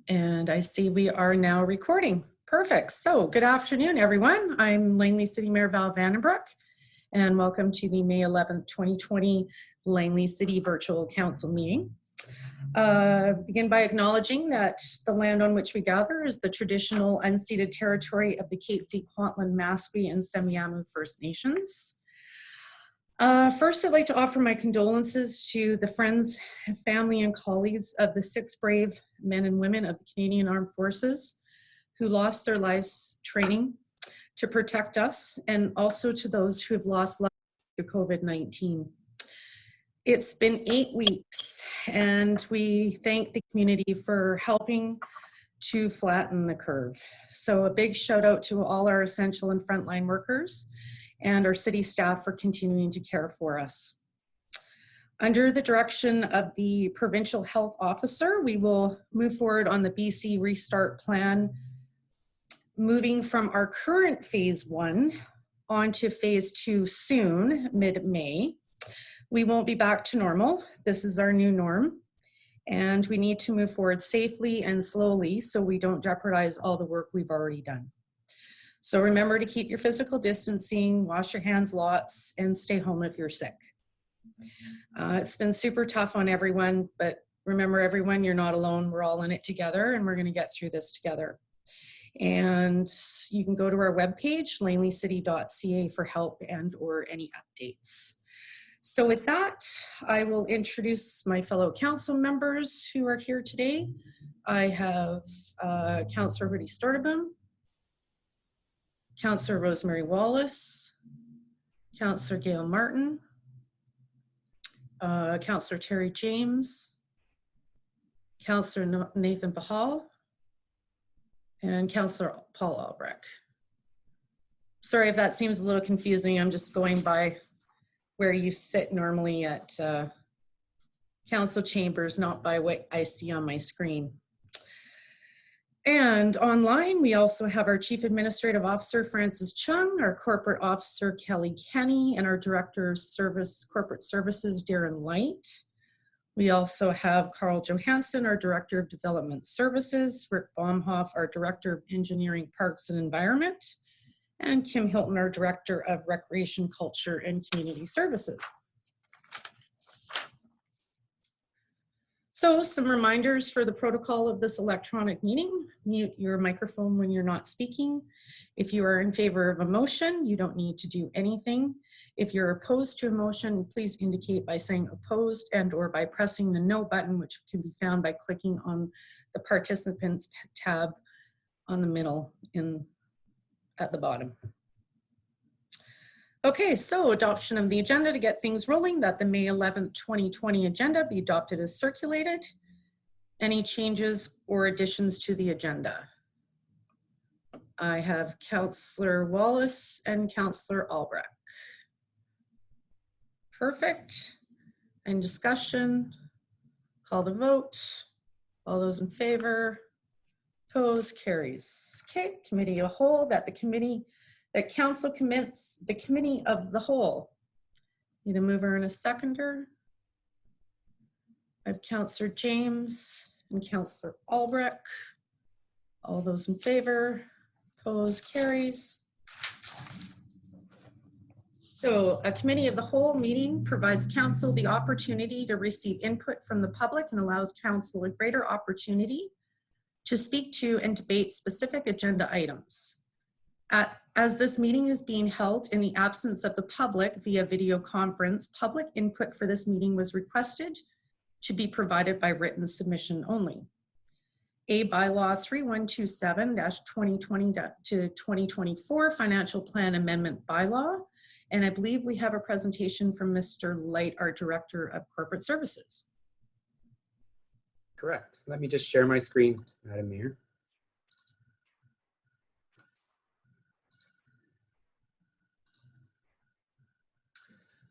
And I see we are now recording. Perfect. So good afternoon, everyone. I'm Langley City Mayor Val Vandenbroek, and welcome to the May 11th, 2020 Langley City Virtual Council meeting. Begin by acknowledging that the land on which we gather is the traditional unceded territory of the Katzie, Kwantlen, Masque, and Semiahmoo First Nations. First, I'd like to offer my condolences to the friends, family, and colleagues of the 6 brave men and women of the Canadian Armed Forces who lost their lives training to protect us, and also to those who have lost lives to COVID-19. It's been 8 weeks, and we thank the community for helping to flatten the curve. So a big shout out to all our essential and frontline workers and our city staff for continuing to care for us. Under the direction of the Provincial Health Officer, we will move forward on the BC Restart Plan, moving from our current phase 1 onto phase 2 soon, mid-May. We won't be back to normal. This is our new norm, and we need to move forward safely and slowly so we don't jeopardize all the work we've already done. So remember to keep your physical distancing, wash your hands lots, and stay home if you're sick. It's been super tough on everyone, but remember everyone, you're not alone. We're all in it together, and we're gonna get through this together. And you can go to our webpage, langleycity.ca, for help and or any updates. So with that, I will introduce my fellow council members who are here today. I have Councillor Rudy Storteboom, Councillor Rosemary Wallace, Councillor Gail Martin, Councillor Terry James, Councillor Nathan Bahal, and Councillor Paul Albrecht. Sorry if that seems a little confusing. I'm just going by where you sit normally at council chambers, not by what I see on my screen. And online, we also have our Chief Administrative Officer, Francis Chung, our Corporate Officer, Kelly Kenny, and our Director of Corporate Services, Darren Light. We also have Carl Johansson, our Director of Development Services, Rick Baumhoff, our Director of Engineering, Parks and Environment, and Kim Hilton, our Director of Recreation, Culture, and Community Services. So some reminders for the protocol of this electronic meeting: mute your microphone when you're not speaking. If you are in favor of a motion, you don't need to do anything. If you're opposed to a motion, please indicate by saying opposed and or by pressing the no button, which can be found by clicking on the participants tab on the middle at the bottom. Okay, so adoption of the agenda to get things rolling, that the May 11th, 2020 agenda be adopted as circulated. Any changes or additions to the agenda? I have Councillor Wallace and Councillor Albrecht. Perfect. And discussion, call the vote. All those in favor, opposed, carries. Okay, committee of the whole, that council commits the committee of the whole. Need a mover and a seconder. I have Councillor James and Councillor Albrecht. All those in favor, opposed, carries. So a committee of the whole meeting provides council the opportunity to receive input from the public and allows council a greater opportunity to speak to and debate specific agenda items. As this meeting is being held in the absence of the public via video conference, public input for this meeting was requested to be provided by written submission only. A bylaw 3127-2020 to 2024 financial plan amendment bylaw. And I believe we have a presentation from Mr. Light, our Director of Corporate Services. Correct. Let me just share my screen, Madam Mayor.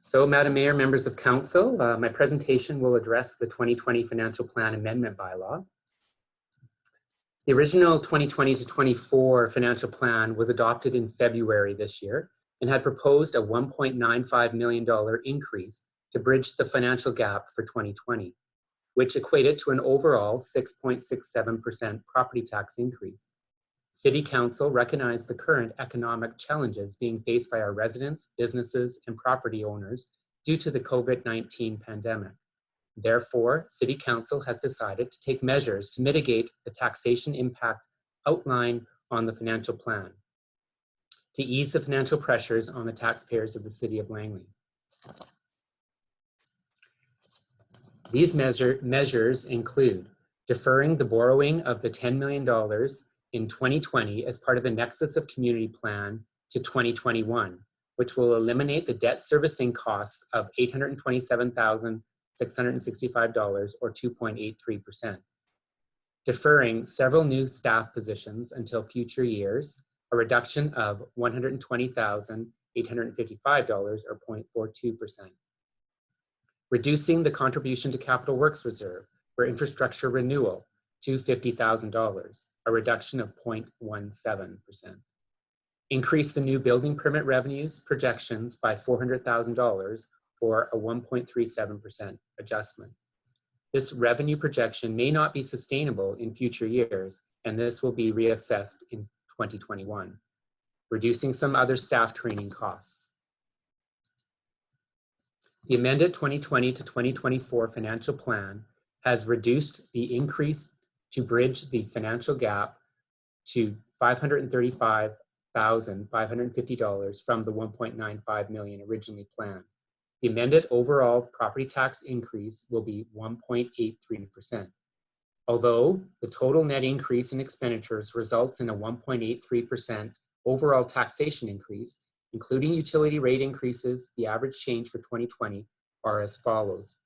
So, Madam Mayor, members of council, my presentation will address the 2020 Financial Plan Amendment Bylaw. The original 2020 to 24 financial plan was adopted in February this year and had proposed a $1.95 million increase to bridge the financial gap for 2020. which equated to an overall 6.67% property tax increase. City Council recognized the current economic challenges being faced by our residents, businesses, and property owners due to the COVID-19 pandemic. Therefore, City Council has decided to take measures to mitigate the taxation impact outlined on the financial plan to ease the financial pressures on the taxpayers of the City of Langley. These measures include deferring the borrowing of the $10 million in 2020 as part of the Nexus of Community Plan to 2021, which will eliminate the debt servicing costs of $827,665 or 2.83%. Deferring several new staff positions until future years, a reduction of $120,855 or 0.42%. Reducing the contribution to Capital Works Reserve for infrastructure renewal to $50,000, a reduction of 0.17%. Increase the new building permit revenues projections by $400,000 for a 1.37% adjustment. This revenue projection may not be sustainable in future years, and this will be reassessed in 2021. Reducing some other staff training costs. The amended 2020 to 2024 financial plan has reduced the increase to bridge the financial gap to $535,550 from the $1.95 million originally planned. The amended overall property tax increase will be 1.83%. Although the total net increase in expenditures results in a 1.83% overall taxation increase, including utility rate increases, the average change for 2020 are as follows.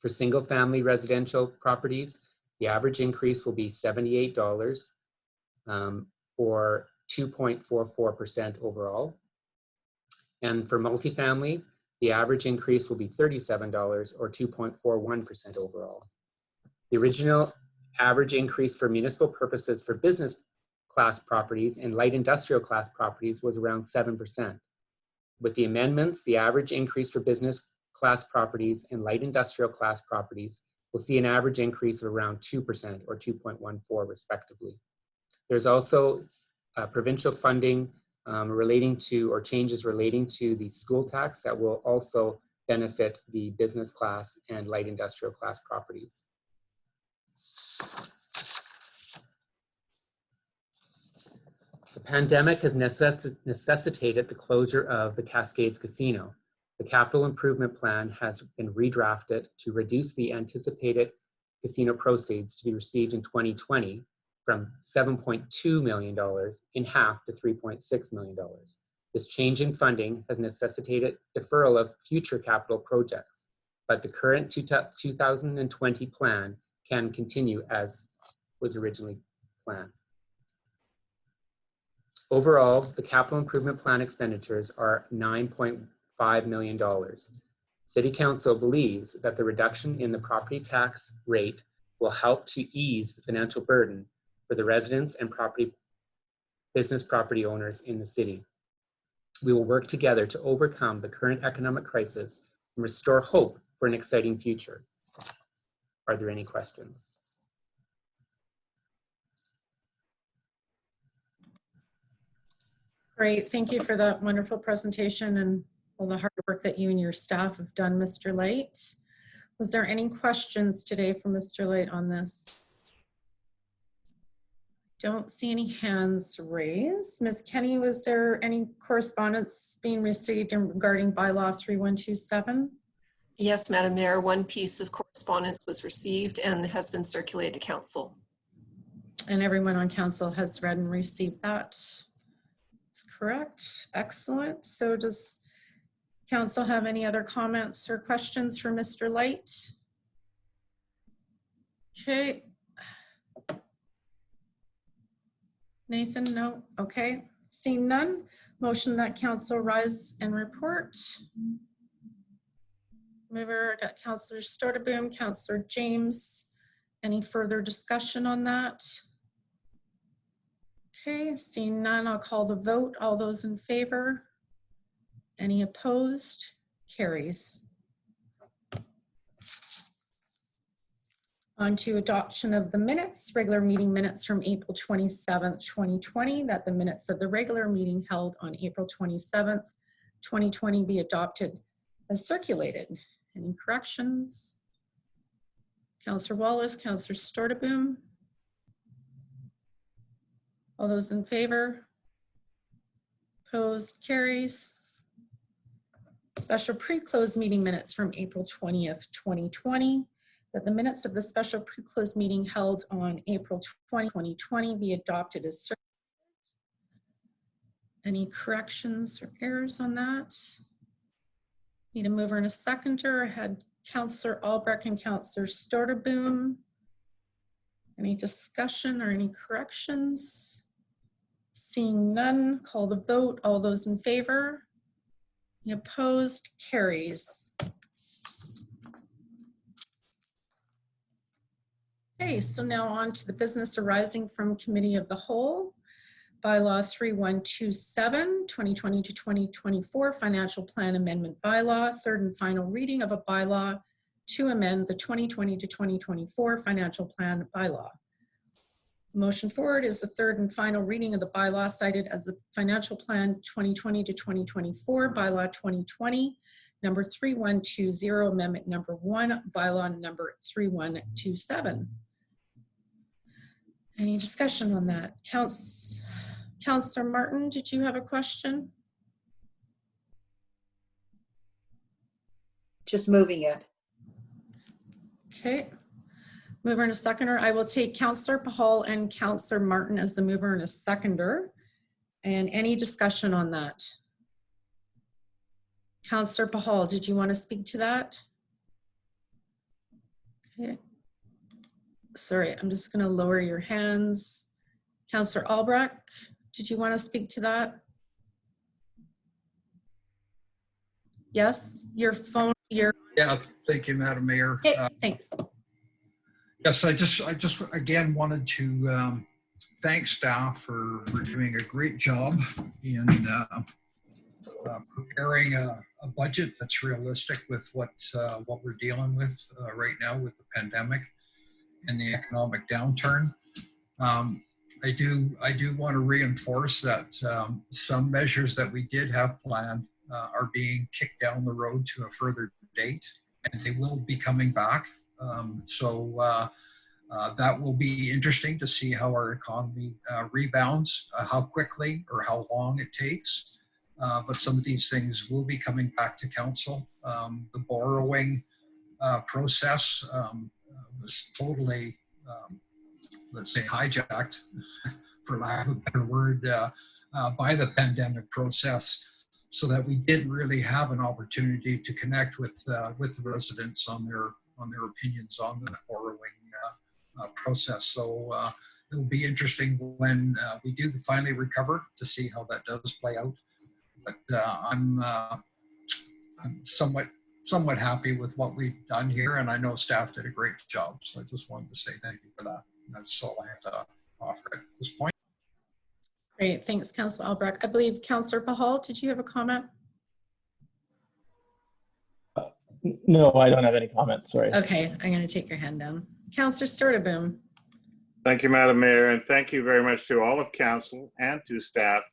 For single-family residential properties, the average increase will be $78 or 2.44% overall. And for multifamily, the average increase will be $37 or 2.41% overall. The original average increase for municipal purposes for business class properties and light industrial class properties was around 7%. With the amendments, the average increase for business class properties and light industrial class properties will see an average increase of around 2% or 2.14 respectively. There's also provincial funding relating to, or changes relating to the school tax that will also benefit the business class and light industrial class properties. The pandemic has necessitated the closure of the Cascades Casino. The capital improvement plan has been redrafted to reduce the anticipated casino proceeds to be received in 2020 from $7.2 million in half to $3.6 million. This change in funding has necessitated deferral of future capital projects, but the current 2020 plan can continue as was originally planned. Overall, the capital improvement plan expenditures are $9.5 million. City Council believes that the reduction in the property tax rate will help to ease the financial burden for the residents and business property owners in the city. We will work together to overcome the current economic crisis and restore hope for an exciting future. Are there any questions? Great, thank you for that wonderful presentation and all the hard work that you and your staff have done, Mr. Light. Was there any questions today from Mr. Light on this? Don't see any hands raised. Ms. Kenny, was there any correspondence being received regarding bylaw 3127? Yes, Madam Mayor, one piece of correspondence was received and has been circulated to council. And everyone on council has read and received that? That's correct. Excellent. So does council have any other comments or questions for Mr. Light? Okay. Nathan, no? Okay. Seeing none, motion that council rise and report. Mover, got Councillor Storteboom, Councillor James. Any further discussion on that? Okay, seeing none, I'll call the vote. All those in favor? Any opposed? Carries. On to adoption of the minutes, regular meeting minutes from April 27th, 2020, that the minutes of the regular meeting held on April 27th, 2020 be adopted as circulated. Any corrections? Councillor Wallace, Councillor Stortaboom. All those in favor? Opposed? Carries. Special pre-closed meeting minutes from April 20th, 2020. That the minutes of the special pre-closed meeting held on April 20, 2020 be adopted as circulated. Any corrections or errors on that? Need a mover and a seconder. I had Councillor Albrecht and Councillor Stortaboom. Any discussion or any corrections? Seeing none, call the vote. All those in favor? Any opposed? Carries. Okay, so now on to the business arising from Committee of the Whole. Bylaw 3127, 2020 to 2024 Financial Plan Amendment Bylaw, third and final reading of a bylaw to amend the 2020 to 2024 Financial Plan Bylaw. The motion forward is the third and final reading of the bylaw cited as the Financial Plan 2020 to 2024 Bylaw 2020, number 3120, Amendment number 1, Bylaw number 3127. Any discussion on that? Councillor Martin, did you have a question? Just moving it. Okay. Mover and a seconder. I will take Councillor Pahal and Councillor Martin as the mover and a seconder. And any discussion on that? Councillor Pahal, did you want to speak to that? Okay. Sorry, I'm just going to lower your hands. Councillor Albrecht, did you want to speak to that? Yes, your phone, your. Yeah, thank you, Madam Mayor. Okay, thanks. Yes, I just again wanted to thank staff for doing a great job in preparing a budget that's realistic with what we're dealing with right now with the pandemic and the economic downturn. I do want to reinforce that some measures that we did have planned are being kicked down the road to a further date, and they will be coming back. That will be interesting to see how our economy rebounds, how quickly or how long it takes. But some of these things will be coming back to council. The borrowing process was totally, let's say, hijacked, for lack of a better word, by the pandemic process, so that we didn't really have an opportunity to connect with the residents on their opinions on the borrowing process. So it'll be interesting when we do finally recover to see how that does play out. But I'm somewhat happy with what we've done here, and I know staff did a great job. So I just wanted to say thank you for that. And that's all I have to offer at this point. Great, thanks, Councillor Albrecht. I believe Councillor Pahal, did you have a comment? No, I don't have any comments, sorry. Okay, I'm going to take your hand down. Councillor Stortaboom. Thank you, Madam Mayor, and thank you very much to all of council and to staff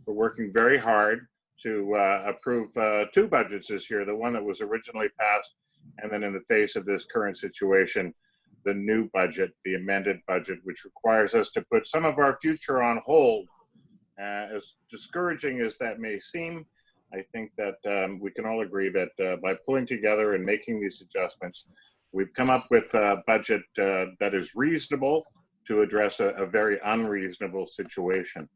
for working very hard to approve two budgets this year, the one that was originally passed, and then in the face of this current situation, the new budget, the amended budget, which requires us to put some of our future on hold. As discouraging as that may seem, I think that we can all agree that by pulling together and making these adjustments, we've come up with a budget that is reasonable to address a very unreasonable situation.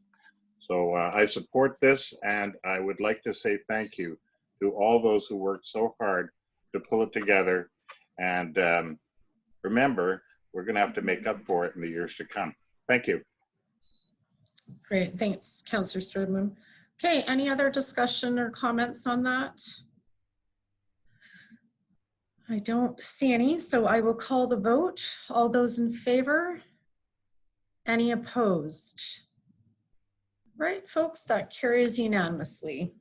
So I support this, and I would like to say thank you to all those who worked so hard to pull it together. And remember, we're going to have to make up for it in the years to come. Thank you. Great, thanks, Councillor Stortaboom. Okay, any other discussion or comments on that? I don't see any, so I will call the vote. All those in favor? Any opposed? Right, folks, that carries unanimously.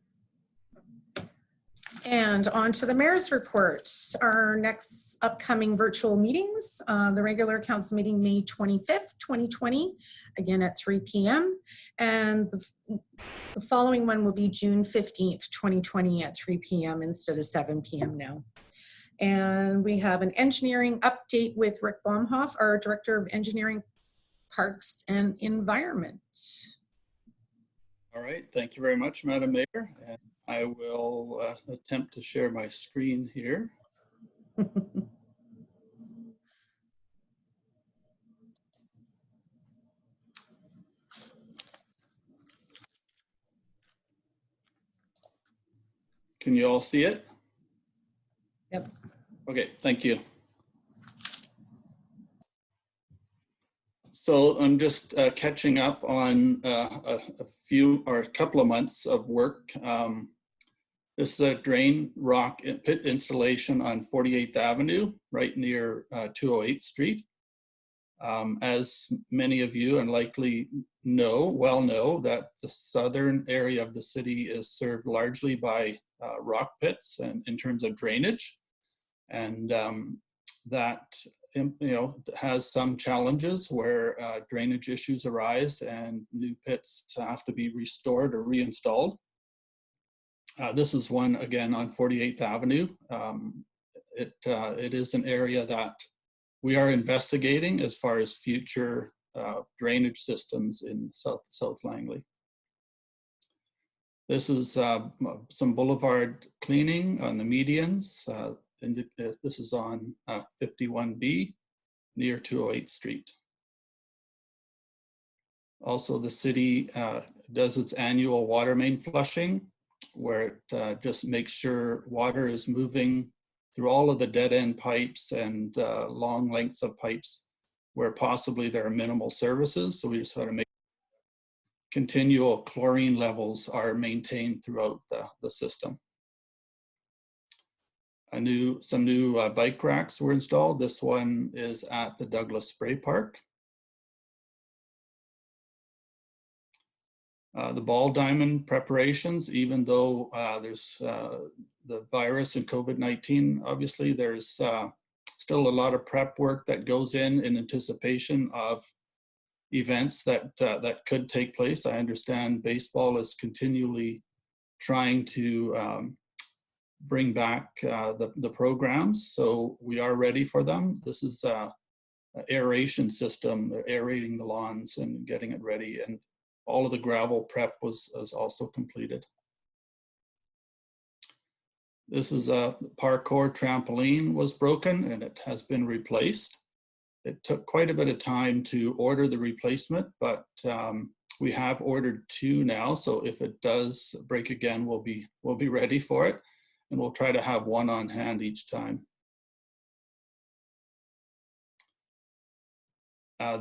And on to the mayor's report. Our next upcoming virtual meetings, the regular council meeting, May 25th, 2020, again at 3 p.m. And the following one will be June 15th, 2020 at 3 p.m. instead of 7 p.m. now. And we have an engineering update with Rick Baumhoff, our Director of Engineering, Parks and Environment. All right, thank you very much, Madam Mayor. And I will attempt to share my screen here. Can you all see it? Yep. Okay, thank you. So I'm just catching up on a couple of months of work. This is a drain rock pit installation on 48th Avenue, right near 208th Street. As many of you and likely well know that the southern area of the city is served largely by rock pits and in terms of drainage. And that has some challenges where drainage issues arise and new pits have to be restored or reinstalled. This is one, again, on 48th Avenue. It is an area that we are investigating as far as future drainage systems in South Langley. This is some boulevard cleaning on the medians. This is on 51B near 208th Street. Also, the city does its annual water main flushing, where it just makes sure water is moving through all of the dead end pipes and long lengths of pipes where possibly there are minimal services. So we just want to make continual chlorine levels are maintained throughout the system. Some new bike racks were installed. This one is at the Douglas Spray Park. The ball diamond preparations, even though there's the virus and COVID-19, obviously there's still a lot of prep work that goes in anticipation of events that could take place. I understand baseball is continually trying to bring back the programs, so we are ready for them. This is an aeration system, aerating the lawns and getting it ready, and all of the gravel prep was also completed. This is a parkour trampoline was broken and it has been replaced. It took quite a bit of time to order the replacement, but we have ordered 2 now. So if it does break again, we'll be ready for it, and we'll try to have 1 on hand each time.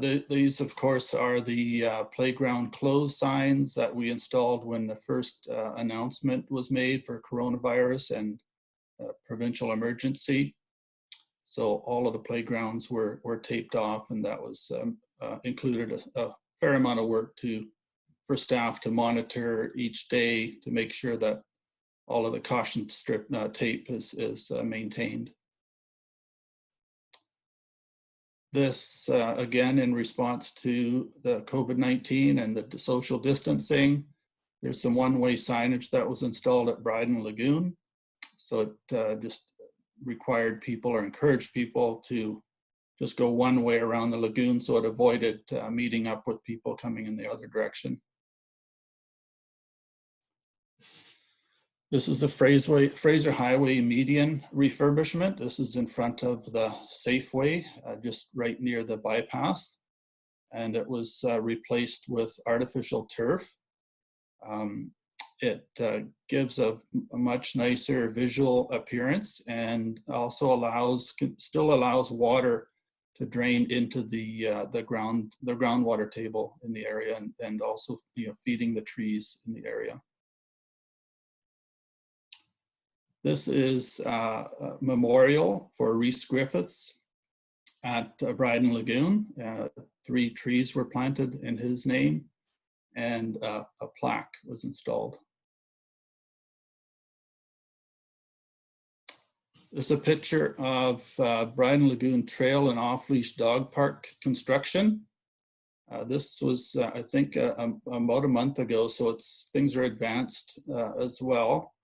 These, of course, are the playground closed signs that we installed when the first announcement was made for coronavirus and provincial emergency. So all of the playgrounds were taped off, and that was included a fair amount of work for staff to monitor each day to make sure that all of the caution strip tape is maintained. This, again, in response to the COVID-19 and the social distancing, there's some one-way signage that was installed at Bryden Lagoon. So it just required people or encouraged people to just go one way around the lagoon, so it avoided meeting up with people coming in the other direction. This is the Fraser Highway median refurbishment. This is in front of the Safeway, just right near the bypass. And it was replaced with artificial turf. It gives a much nicer visual appearance, and also still allows water to drain into the groundwater table in the area, and also feeding the trees in the area. This is a memorial for Rhys Griffiths at Bryden Lagoon. 3 trees were planted in his name, and a plaque was installed. This is a picture of Bryan Lagoon Trail and Off-Leash Dog Park construction. This was, I think, about a month ago, so things are advanced as well.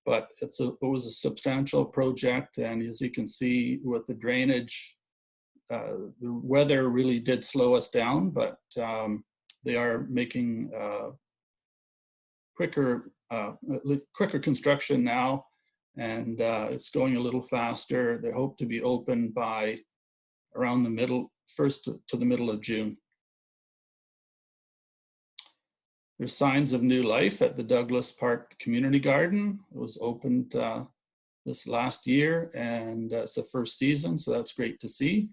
But it was a substantial project, and as you can see with the drainage, the weather really did slow us down, but they are making quicker construction now, and it's going a little faster. They hope to be open by around the first to the middle of June. There's signs of new life at the Douglas Park Community Garden. It was opened this last year, and it's the first season, so that's great to see.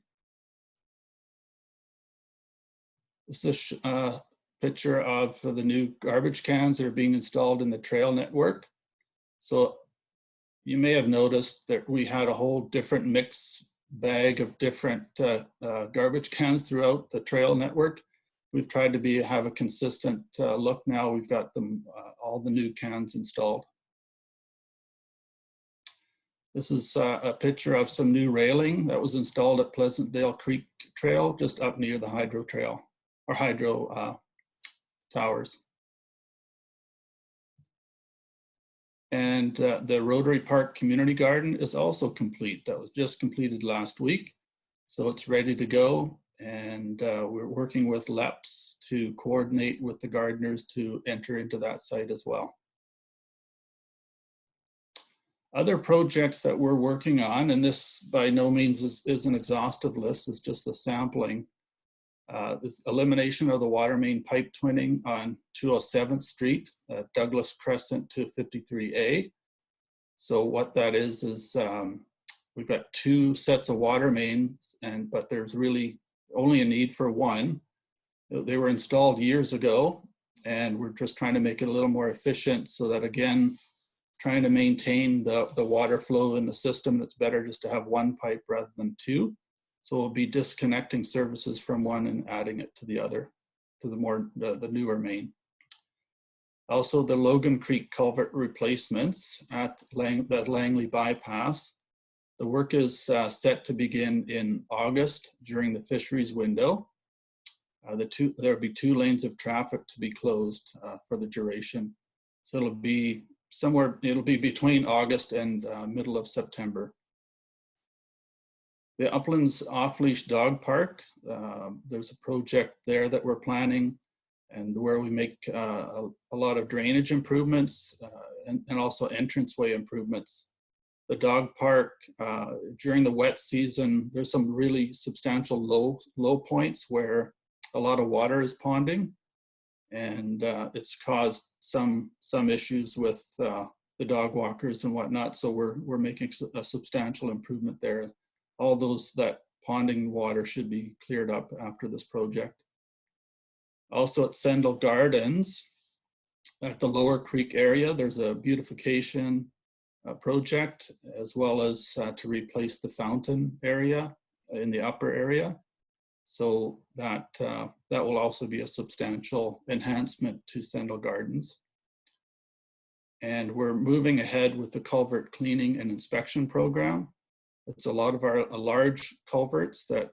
This is a picture of the new garbage cans that are being installed in the trail network. So you may have noticed that we had a whole different mix bag of different garbage cans throughout the trail network. We've tried to have a consistent look now. We've got them, all the new cans installed. This is a picture of some new railing that was installed at Pleasantdale Creek Trail, just up near the hydro trail, or hydro towers. And the Rotary Park Community Garden is also complete. That was just completed last week. So it's ready to go. And we're working with LEPS to coordinate with the gardeners to enter into that site as well. Other projects that we're working on, and this by no means is an exhaustive list, it's just a sampling. This elimination of the water main pipe twinning on 207th Street, Douglas Crescent to 53A. So what that is we've got two sets of water mains, but there's really only a need for one. They were installed years ago, and we're just trying to make it a little more efficient so that, again, trying to maintain the water flow in the system. It's better just to have one pipe rather than two. So we'll be disconnecting services from one and adding it to the other, to the newer main. Also, the Logan Creek culvert replacements at the Langley bypass. The work is set to begin in August during the fisheries window. There will be 2 lanes of traffic to be closed for the duration. So it'll be between August and middle of September. The Uplands Off-Leash Dog Park, there's a project there that we're planning, and where we make a lot of drainage improvements and also entranceway improvements. The dog park, during the wet season, there's some really substantial low points where a lot of water is ponding, and it's caused some issues with the dog walkers and whatnot. So we're making a substantial improvement there. All that ponding water should be cleared up after this project. Also at Sendle Gardens, at the Lower Creek area, there's a beautification project, as well as to replace the fountain area in the upper area. So that will also be a substantial enhancement to Sendle Gardens. And we're moving ahead with the culvert cleaning and inspection program. It's a lot of our large culverts that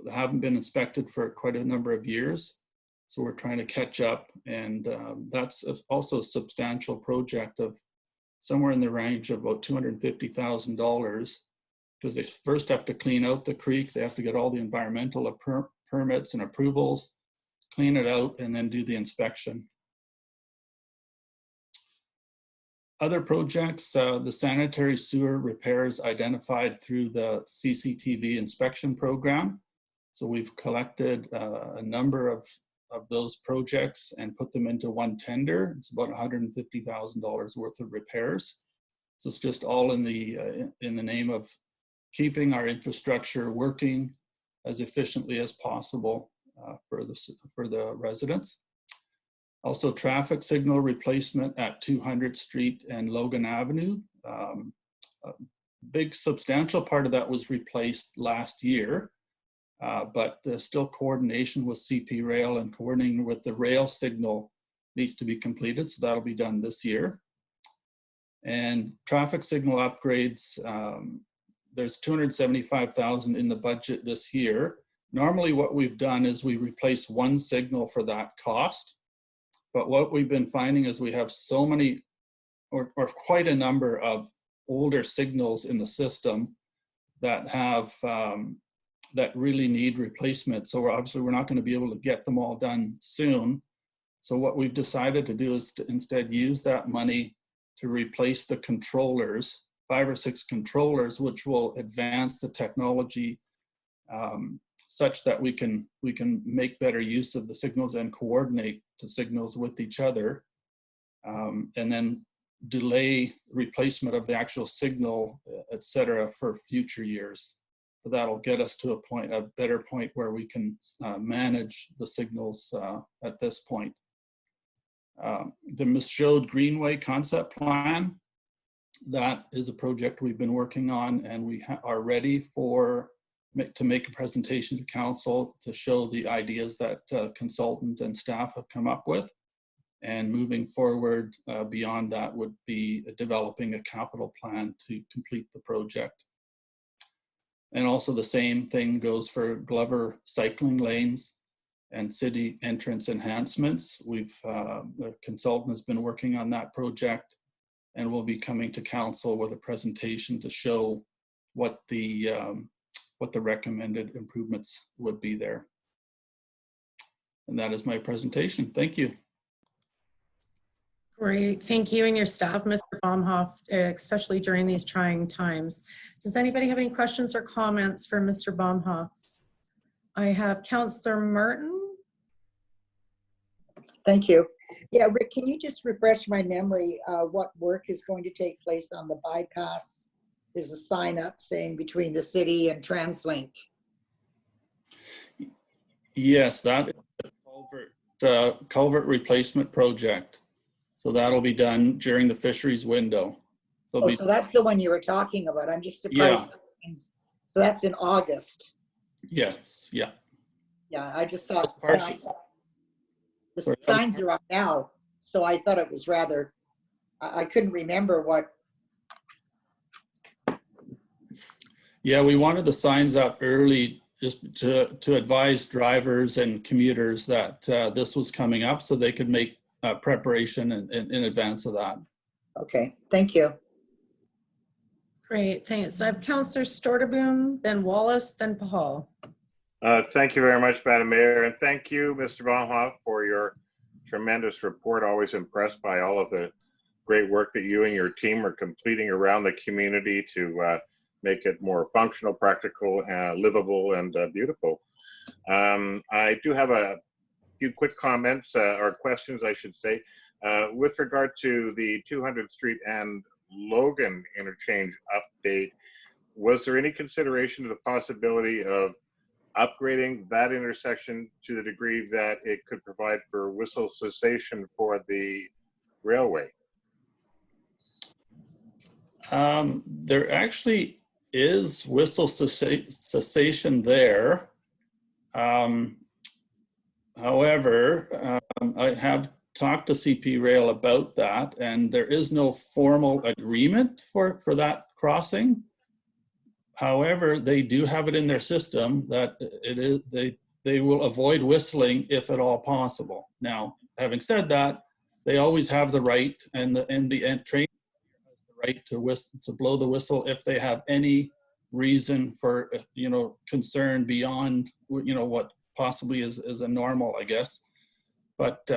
haven't been inspected for quite a number of years. So we're trying to catch up, and that's also a substantial project of somewhere in the range of about $250,000, because they first have to clean out the creek. They have to get all the environmental permits and approvals, clean it out, and then do the inspection. Other projects, the sanitary sewer repairs identified through the CCTV inspection program. So we've collected a number of those projects and put them into one tender. It's about $150,000 worth of repairs. So it's just all in the name of keeping our infrastructure working as efficiently as possible for the residents. Also, traffic signal replacement at 200th Street and Logan Avenue. A big substantial part of that was replaced last year, but still coordination with CP Rail and coordinating with the rail signal needs to be completed, so that'll be done this year. And traffic signal upgrades, there's 275,000 in the budget this year. Normally what we've done is we replace one signal for that cost. But what we've been finding is we have so many, or quite a number of older signals in the system that have, that really need replacement. So obviously we're not going to be able to get them all done soon. So what we've decided to do is to instead use that money to replace the controllers, 5 or 6 controllers, which will advance the technology such that we can make better use of the signals and coordinate the signals with each other, and then delay replacement of the actual signal, et cetera, for future years. So that'll get us to a better point where we can manage the signals at this point. The Michaud Greenway concept plan, that is a project we've been working on, and we are ready to make a presentation to council to show the ideas that consultant and staff have come up with. And moving forward beyond that would be developing a capital plan to complete the project. And also the same thing goes for Glover cycling lanes and city entrance enhancements. The consultant has been working on that project, and we'll be coming to council with a presentation to show what the recommended improvements would be there. And that is my presentation. Thank you. Great, thank you and your staff, Mr. Baumhoff, especially during these trying times. Does anybody have any questions or comments for Mr. Baumhoff? I have Councillor Martin. Thank you. Yeah, Rick, can you just refresh my memory what work is going to take place on the bypass? There's a sign up saying between the city and TransLink. Yes, that is the culvert replacement project. So that'll be done during the fisheries window. Oh, so that's the one you were talking about. I'm just surprised. Yeah. So that's in August. Yes, yeah. Yeah, I just thought the signs are up now. So I thought it was rather, I couldn't remember what. Yeah, we wanted the signs up early just to advise drivers and commuters that this was coming up so they could make preparation in advance of that. Okay, thank you. Great, thanks. I have Councillor Storterboom, then Wallace, then Pahal. Thank you very much, Madam Mayor, and thank you, Mr. Baumhoff, for your tremendous report. Always impressed by all of the great work that you and your team are completing around the community to make it more functional, practical, livable, and beautiful. I do have a few quick comments or questions, I should say, with regard to the 200th Street and Logan interchange update. Was there any consideration to the possibility of upgrading that intersection to the degree that it could provide for whistle cessation for the railway? There actually is whistle cessation there. However, I have talked to CP Rail about that, and there is no formal agreement for that crossing. However, they do have it in their system that they will avoid whistling if at all possible. Now, having said that, they always have the right, and the train has the right to blow the whistle if they have any reason for concern beyond what possibly is a normal, I guess. But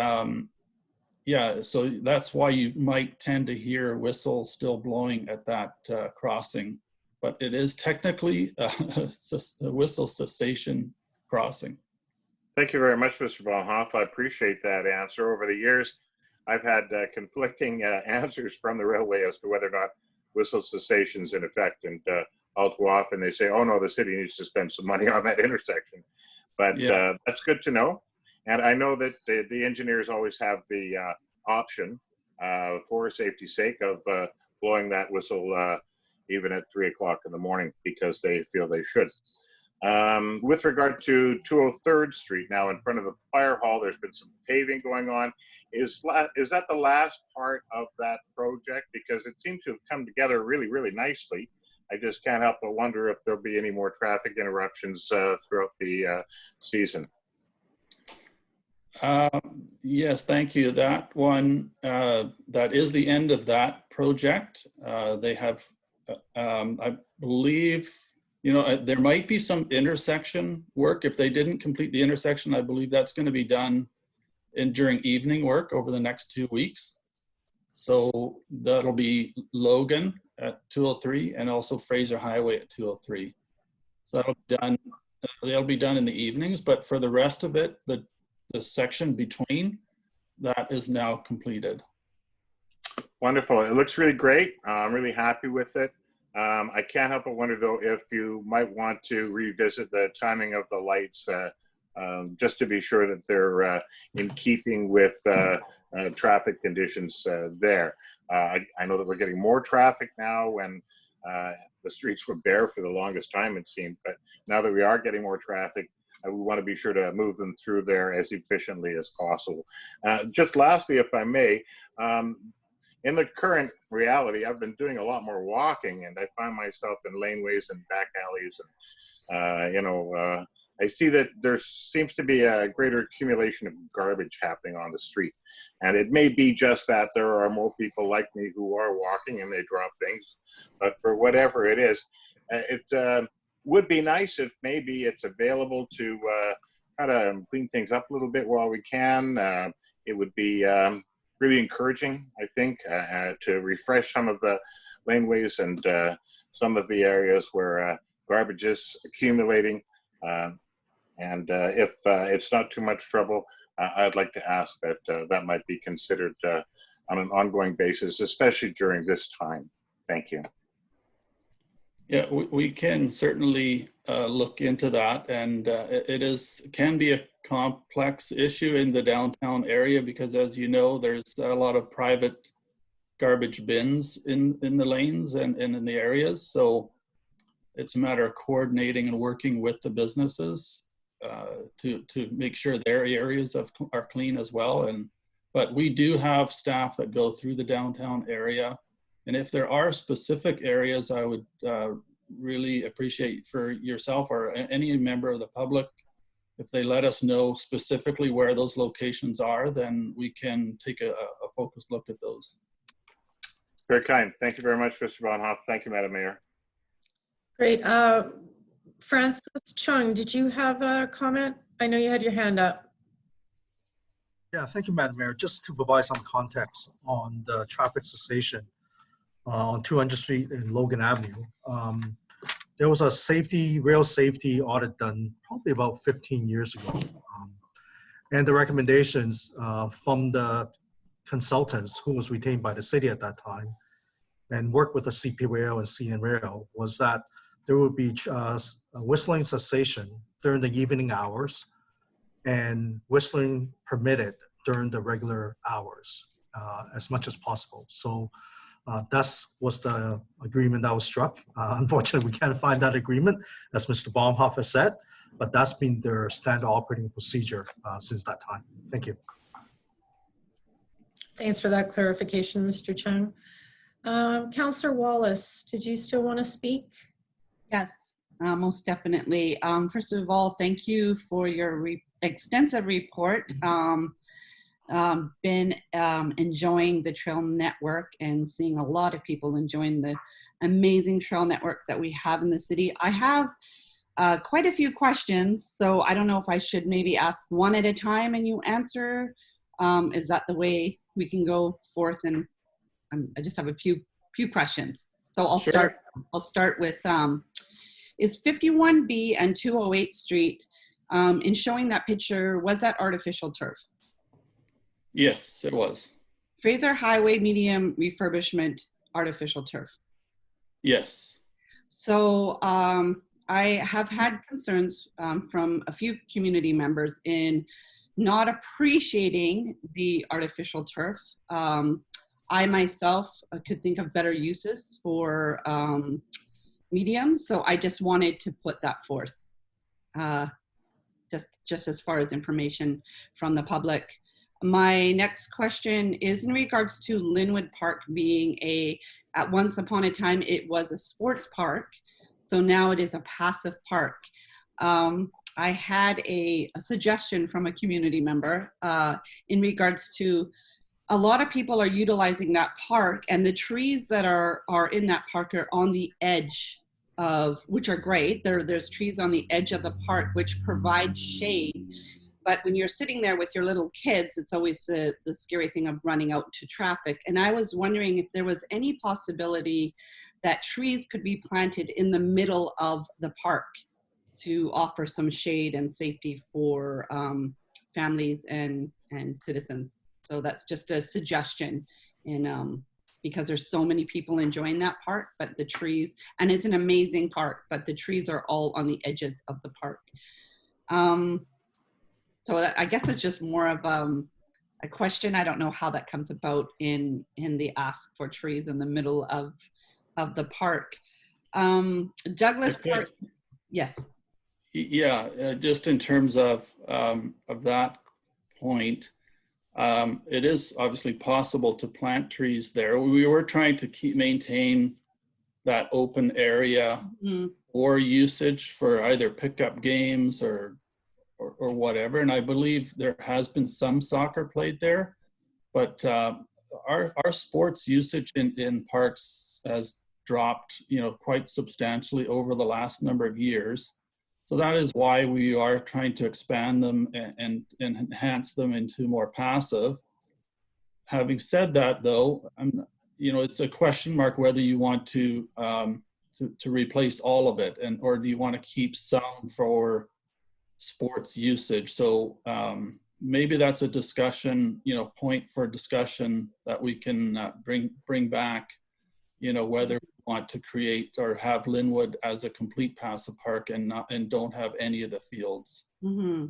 yeah, so that's why you might tend to hear whistles still blowing at that crossing. But it is technically a whistle cessation crossing. Thank you very much, Mr. Baumhoff. I appreciate that answer. Over the years, I've had conflicting answers from the railway as to whether or not whistle cessation's in effect. And all too often they say, oh no, the city needs to spend some money on that intersection. But yeah, that's good to know. And I know that the engineers always have the option for safety's sake of blowing that whistle even at 3 o'clock in the morning because they feel they should. With regard to 203rd Street, now in front of the fire hall, there's been some paving going on. Is that the last part of that project? Because it seems to have come together really, really nicely. I just can't help but wonder if there'll be any more traffic interruptions throughout the season. Yes, thank you. That one, that is the end of that project. They have, I believe, there might be some intersection work. If they didn't complete the intersection, I believe that's going to be done during evening work over the next 2 weeks. So that'll be Logan at 203 and also Fraser Highway at 203. So they'll be done in the evenings, but for the rest of it, the section between, that is now completed. Wonderful. It looks really great. I'm really happy with it. I can't help but wonder, though, if you might want to revisit the timing of the lights just to be sure that they're in keeping with traffic conditions there. I know that we're getting more traffic now when the streets were bare for the longest time, it seemed. But now that we are getting more traffic, we want to be sure to move them through there as efficiently as possible. Just lastly, if I may, in the current reality, I've been doing a lot more walking, and I find myself in laneways and back alleys. And, I see that there seems to be a greater accumulation of garbage happening on the street. And it may be just that there are more people like me who are walking and they drop things. But for whatever it is, it would be nice if maybe it's available to kind of clean things up a little bit while we can. It would be really encouraging, I think, to refresh some of the laneways and some of the areas where garbage is accumulating. And if it's not too much trouble, I'd like to ask that that might be considered on an ongoing basis, especially during this time. Thank you. Yeah, we can certainly look into that, and can be a complex issue in the downtown area because, as you know, there's a lot of private garbage bins in the lanes and in the areas. So it's a matter of coordinating and working with the businesses to make sure their areas are clean as well. But we do have staff that go through the downtown area. And if there are specific areas, I would really appreciate for yourself or any member of the public, if they let us know specifically where those locations are, then we can take a focused look at those. Very kind. Thank you very much, Mr. Bonhoff. Thank you, Madam Mayor. Great. Francis Chung, did you have a comment? I know you had your hand up. Yeah, thank you, Madam Mayor. Just to provide some context on the traffic cessation on 200 Street and Logan Avenue. There was a rail safety audit done probably about 15 years ago. And the recommendations from the consultants who was retained by the city at that time and worked with the CP Rail and CN Rail was that there would be whistling cessation during the evening hours and whistling permitted during the regular hours as much as possible. So that was the agreement that was struck. Unfortunately, we can't find that agreement, as Mr. Baumhoff has said, but that's been their standard operating procedure since that time. Thank you. Thanks for that clarification, Mr. Chung. Councillor Wallace, did you still want to speak? Yes, most definitely. First of all, thank you for your extensive report. Been enjoying the trail network and seeing a lot of people enjoying the amazing trail network that we have in the city. I have quite a few questions, so I don't know if I should maybe ask one at a time and you answer. Is that the way we can go forth? And I just have a few questions. So I'll start with is 51B and 208 Street in showing that picture, was that artificial turf? Yes, it was. Fraser Highway medium refurbishment, artificial turf. Yes. So I have had concerns from a few community members in not appreciating the artificial turf. I myself could think of better uses for mediums, so I just wanted to put that forth. just as far as information from the public. My next question is in regards to Linwood Park being at once upon a time, it was a sports park. So now it is a passive park. I had a suggestion from a community member in regards to a lot of people are utilizing that park, and the trees that are in that park are on the edge of, which are great. There's trees on the edge of the park which provide shade. But when you're sitting there with your little kids, it's always the scary thing of running out to traffic. And I was wondering if there was any possibility that trees could be planted in the middle of the park to offer some shade and safety for families and citizens. So that's just a suggestion, because there's so many people enjoying that park, but the trees, and it's an amazing park, but the trees are all on the edges of the park. So I guess it's just more of a question. I don't know how that comes about in the ask for trees in the middle of the park. Douglas Park, yes. Yeah, just in terms of that point, it is obviously possible to plant trees there. We were trying to maintain that open area or usage for either pickup games or whatever. And I believe there has been some soccer played there, but our sports usage in parks has dropped, quite substantially over the last number of years. So that is why we are trying to expand them and enhance them into more passive. Having said that, though, it's a question mark whether you want to replace all of it, or do you want to keep some for sports usage. So maybe that's a discussion, point for discussion that we can bring back, whether we want to create or have Linwood as a complete passive park and don't have any of the fields. Mm-hmm.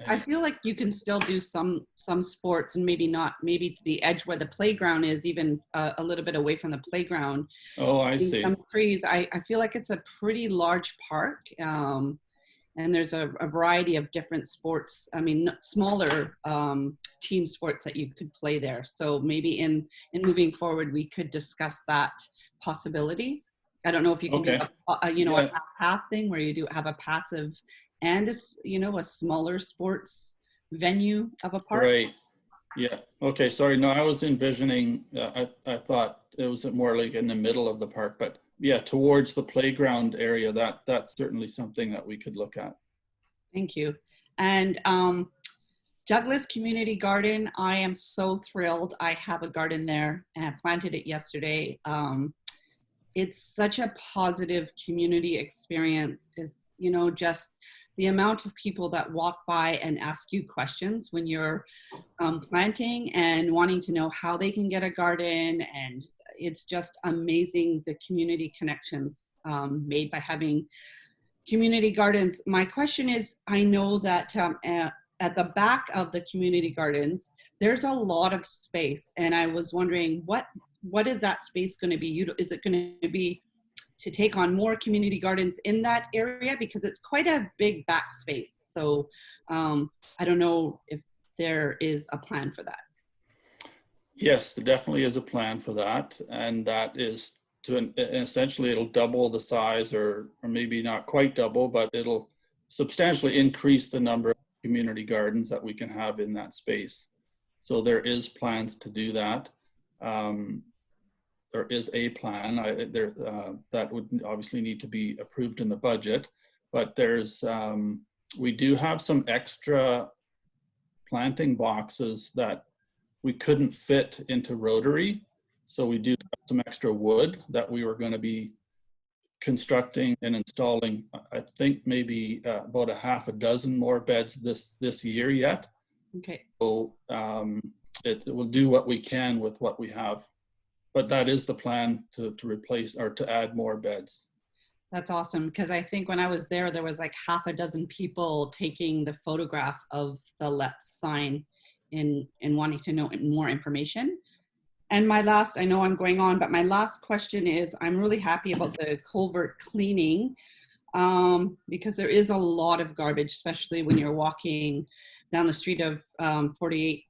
I feel like you can still do some sports, and maybe to the edge where the playground is, even a little bit away from the playground. Oh, I see. Some trees. I feel like it's a pretty large park. And there's a variety of different sports. I mean, smaller team sports that you could play there. So maybe in moving forward, we could discuss that possibility. I don't know if you can do a half thing where you do have a passive and a smaller sports venue of a park. Right. Yeah. Okay. Sorry. No, I was envisioning. I thought it was more like in the middle of the park, but. Yeah, towards the playground area, that's certainly something that we could look at. Thank you. And Douglas Community Garden, I am so thrilled. I have a garden there and I planted it yesterday. It's such a positive community experience. It's, just the amount of people that walk by and ask you questions when you're planting and wanting to know how they can get a garden, and it's just amazing the community connections made by having community gardens. My question is, I know that at the back of the community gardens, there's a lot of space, and I was wondering what is that space going to be? Is it going to be to take on more community gardens in that area? Because it's quite a big back space. So I don't know if there is a plan for that. Yes, there definitely is a plan for that, and that is to essentially it'll double the size, or maybe not quite double, but it'll substantially increase the number of community gardens that we can have in that space. So there is plans to do that. There is a plan that would obviously need to be approved in the budget, but there's we do have some extra planting boxes that we couldn't fit into Rotary. So we do have some extra wood that we were going to be constructing and installing, I think maybe about a half a dozen more beds this year yet. Okay. So it will do what we can with what we have. But that is the plan, to replace or to add more beds. That's awesome, because I think when I was there was like half a dozen people taking the photograph of the LEPS sign in wanting to know more information. And my last, I know I'm going on, but my last question is, I'm really happy about the culvert cleaning. because there is a lot of garbage, especially when you're walking down the street of 48th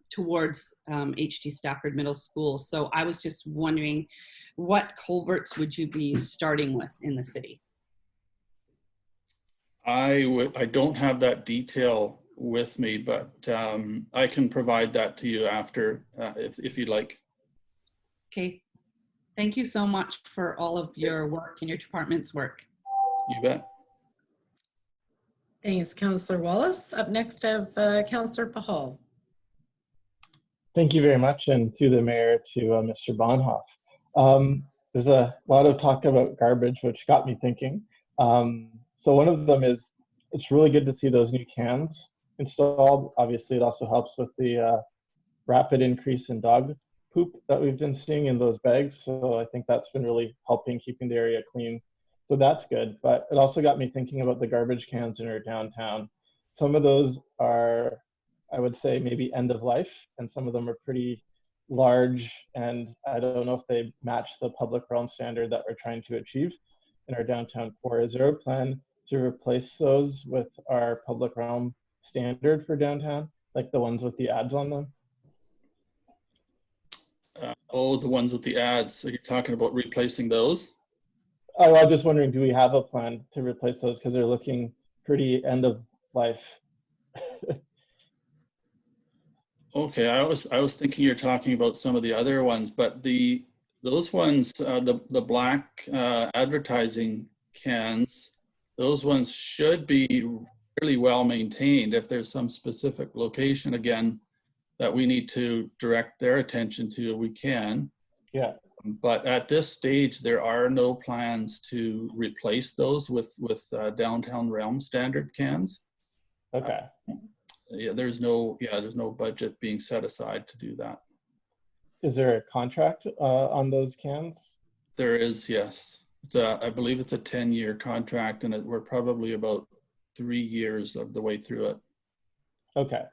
towards H.T. Stafford Middle School. So I was just wondering, what culverts would you be starting with in the city? I don't have that detail with me, but I can provide that to you after, if you'd like. Okay. Thank you so much for all of your work and your department's work. You bet. Thanks, Councillor Wallace. Up next, I have Councillor Pahal. Thank you very much, and through the mayor to Mr. Bonhoff. There's a lot of talk about garbage, which got me thinking. So one of them is, it's really good to see those new cans installed. Obviously, it also helps with the rapid increase in dog poop that we've been seeing in those bags. So I think that's been really helping keeping the area clean. So that's good. But it also got me thinking about the garbage cans in our downtown. Some of those are, I would say, maybe end of life, and some of them are pretty large, and I don't know if they match the public realm standard that we're trying to achieve in our downtown core. Is there a plan to replace those with our public realm standard for downtown, like the ones with the ads on them? Oh, the ones with the ads. So you're talking about replacing those? Oh, I'm just wondering, do we have a plan to replace those, because they're looking pretty end of life? Okay, I was thinking you're talking about some of the other ones, but those ones, the black advertising cans, those ones should be really well maintained. If there's some specific location again that we need to direct their attention to, we can. Yeah. But at this stage, there are no plans to replace those with downtown realm standard cans. Okay. Yeah, there's no budget being set aside to do that. Is there a contract on those cans? There is, yes. I believe it's a 10-year contract, and we're probably about 3 years of the way through it. Okay.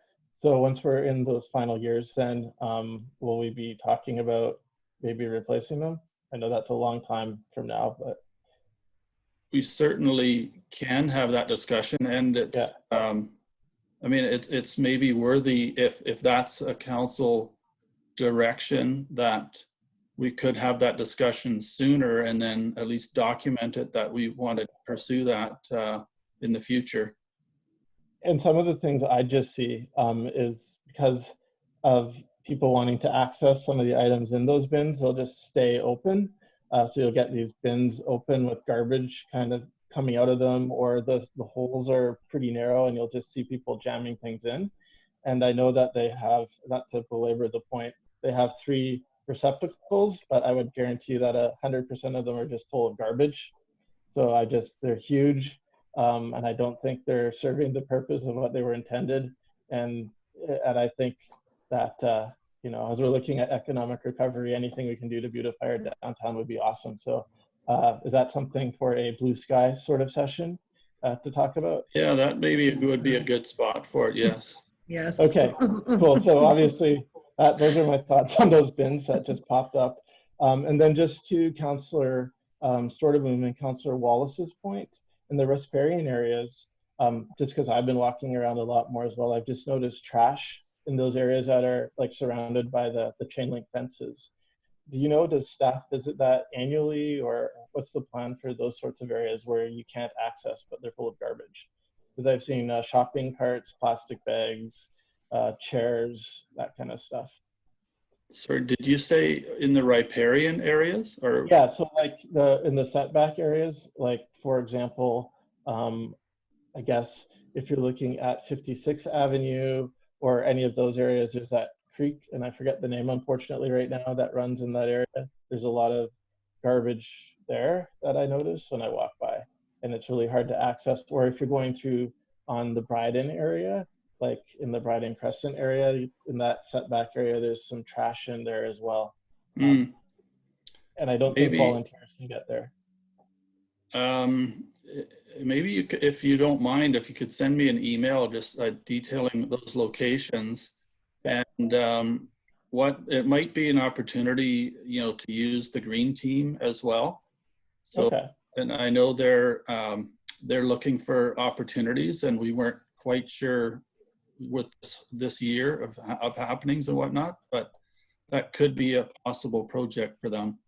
So once we're in those final years, then will we be talking about maybe replacing them? I know that's a long time from now, but we certainly can have that discussion, and it's I mean, it's maybe worthy if that's a council direction that we could have that discussion sooner, and then at least document it that we want to pursue that in the future. And some of the things I just see is because of people wanting to access some of the items in those bins, they'll just stay open. So you'll get these bins open with garbage kind of coming out of them, or the holes are pretty narrow and you'll just see people jamming things in. And I know that they have, not to belabor the point, they have 3 receptacles, but I would guarantee that 100% of them are just full of garbage. So they're huge. And I don't think they're serving the purpose of what they were intended. And I think that, as we're looking at economic recovery, anything we can do to beautify our downtown would be awesome. So is that something for a blue sky sort of session to talk about? Yeah, that maybe would be a good spot for it, yes. Yes. Okay, cool. So obviously, those are my thoughts on those bins that just popped up. And then just to Councillor Storteboom and Councillor Wallace's point, in the riparian areas, just because I've been walking around a lot more as well, I've just noticed trash in those areas that are like surrounded by the chain link fences. Do you know, does staff visit that annually, or what's the plan for those sorts of areas where you can't access but they're full of garbage? Because I've seen shopping carts, plastic bags, chairs, that kind of stuff. Sorry, did you say in the riparian areas, or? Yeah, so like in the setback areas, like for example, I guess if you're looking at 56th Avenue or any of those areas, there's that creek, and I forget the name unfortunately right now, that runs in that area. There's a lot of garbage there that I notice when I walk by, and it's really hard to access. Or if you're going through on the Bryden area, like in the Bryden Crescent area, in that setback area, there's some trash in there as well. And I don't think volunteers can get there. Maybe you could, if you don't mind, if you could send me an email just detailing those locations, and what it might be an opportunity, to use the green team as well. So and I know they're looking for opportunities, and we weren't quite sure with this year of happenings and whatnot, but that could be a possible project for them.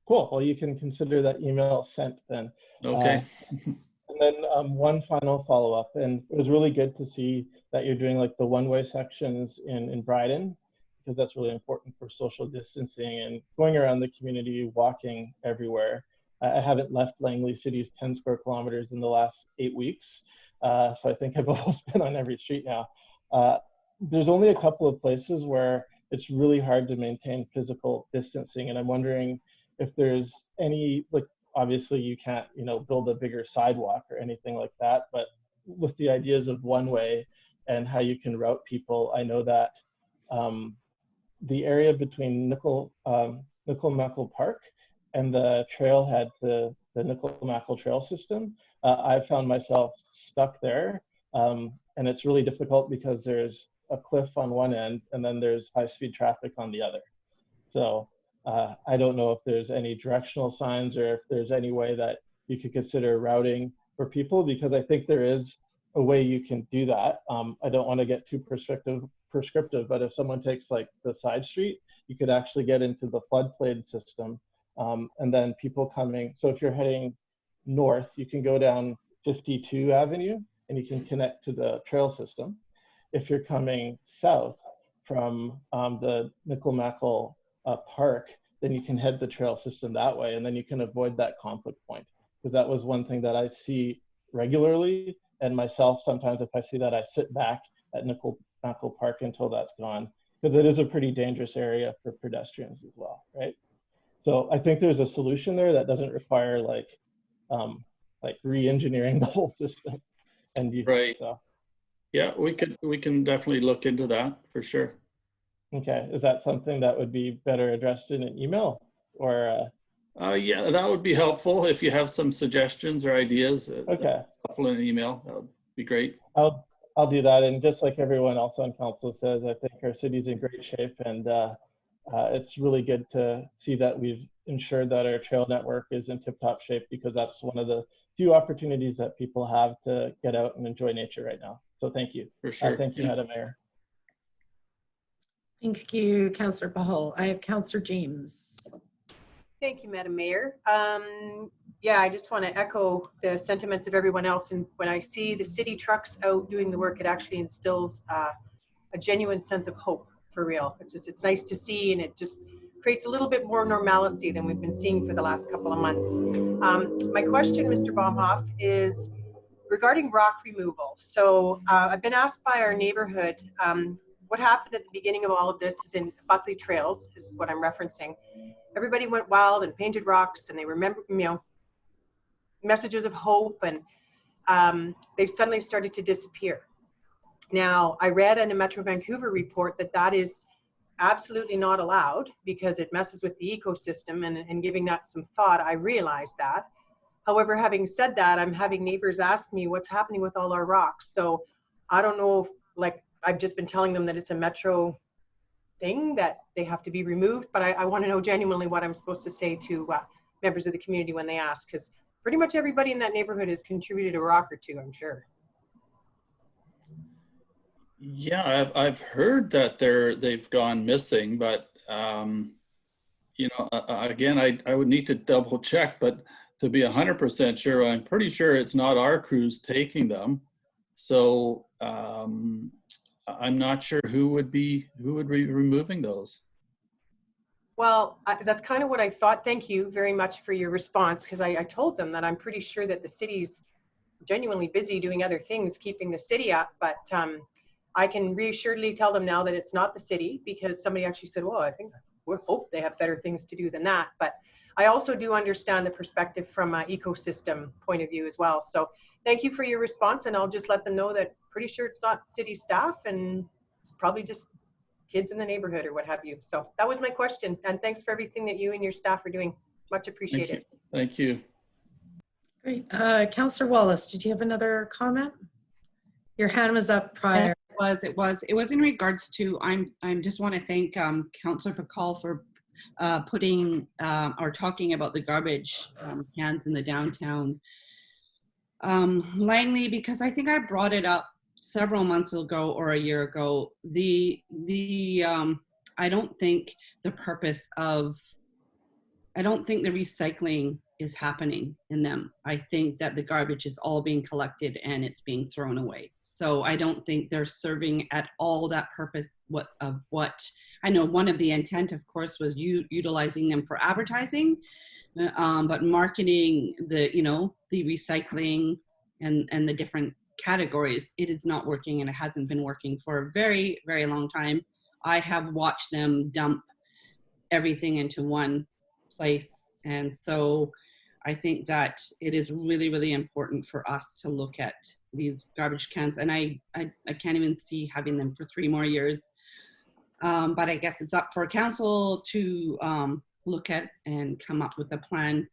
Cool. Well, you can consider that email sent then. Okay. And then one final follow-up, and it was really good to see that you're doing like the one-way sections in Bryden, because that's really important for social distancing and going around the community, walking everywhere. I haven't left Langley City's 10 square kilometers in the last 8 weeks, so I think I've almost been on every street now. There's only a couple of places where it's really hard to maintain physical distancing, and I'm wondering if there's any, like, obviously you can't, you know, build a bigger sidewalk or anything like that, but with the ideas of one way and how you can route people, I know that the area between Nickel-Mackle Park and the trailhead to the Nickel-Mackle Trail system, I found myself stuck there, and it's really difficult because there's a cliff on one end and then there's high-speed traffic on the other. So I don't know if there's any directional signs or if there's any way that you could consider routing for people, because I think there is a way you can do that. I don't want to get too prescriptive, but if someone takes like the side street, you could actually get into the floodplain system. And then people coming, so if you're heading north, you can go down 52 Avenue and you can connect to the trail system. If you're coming south from the Nickel-Mackle Park, then you can head the trail system that way, and then you can avoid that conflict point. Because that was one thing that I see regularly, and myself, sometimes if I see that, I sit back at Nickel-Mackle Park until that's gone, because it is a pretty dangerous area for pedestrians as well, right? So I think there's a solution there that doesn't require like re-engineering the whole system. And you, right. So. Yeah, we can definitely look into that for sure. Okay, is that something that would be better addressed in an email, or? Yeah, that would be helpful if you have some suggestions or ideas. Okay. Helpful in an email, that would be great. I'll do that, and just like everyone else on council says, I think our city's in great shape, and it's really good to see that we've ensured that our trail network is in tip-top shape, because that's one of the few opportunities that people have to get out and enjoy nature right now. So thank you. For sure. Thank you, Madam Mayor. Thank you, Councillor Bahal. I have Councillor James. Thank you, Madam Mayor. Yeah, I just want to echo the sentiments of everyone else. And when I see the city trucks out doing the work, it actually instills a genuine sense of hope, for real. It's nice to see, and it just creates a little bit more normalcy than we've been seeing for the last couple of months. My question, Mr. Baumhoff, is regarding rock removal. So I've been asked by our neighborhood, what happened at the beginning of all of this is in Buckley Trails, is what I'm referencing. Everybody went wild and painted rocks, and they remember, you know, messages of hope, and they've suddenly started to disappear. Now, I read in a Metro Vancouver report that that is absolutely not allowed because it messes with the ecosystem, and giving that some thought, I realized that. However, having said that, I'm having neighbors ask me what's happening with all our rocks. So I don't know, like, I've just been telling them that it's a Metro thing, that they have to be removed, but I want to know genuinely what I'm supposed to say to members of the community when they ask, because pretty much everybody in that neighborhood has contributed a rock or two, I'm sure. Yeah, I've heard that they've gone missing, but you know, again, I would need to double check, but to be 100% sure, I'm pretty sure it's not our crews taking them. So I'm not sure who would be removing those. Well, that's kind of what I thought. Thank you very much for your response, because I told them that I'm pretty sure that the city's genuinely busy doing other things, keeping the city up, but I can reassuredly tell them now that it's not the city, because somebody actually said, well, I think we hope they have better things to do than that. But I also do understand the perspective from an ecosystem point of view as well. So thank you for your response, and I'll just let them know that pretty sure it's not city staff, and it's probably just kids in the neighborhood or what have you. So that was my question, and thanks for everything that you and your staff are doing. Much appreciated. Thank you. Great. Councillor Wallace, did you have another comment? Your hand was up prior. It was in regards to, I just want to thank Councillor Pakal for putting or talking about the garbage cans in the downtown Langley, because I think I brought it up several months ago or a year ago. I don't think the purpose of, I don't think the recycling is happening in them. I think that the garbage is all being collected and it's being thrown away. So I don't think they're serving at all that purpose what I know one of the intent, of course, was utilizing them for advertising, but marketing the recycling and the different categories, it is not working, and it hasn't been working for a very, very long time. I have watched them dump everything into one place. And so I think that it is really, really important for us to look at these garbage cans. And I can't even see having them for 3 more years. But I guess it's up for council to look at and come up with a plan.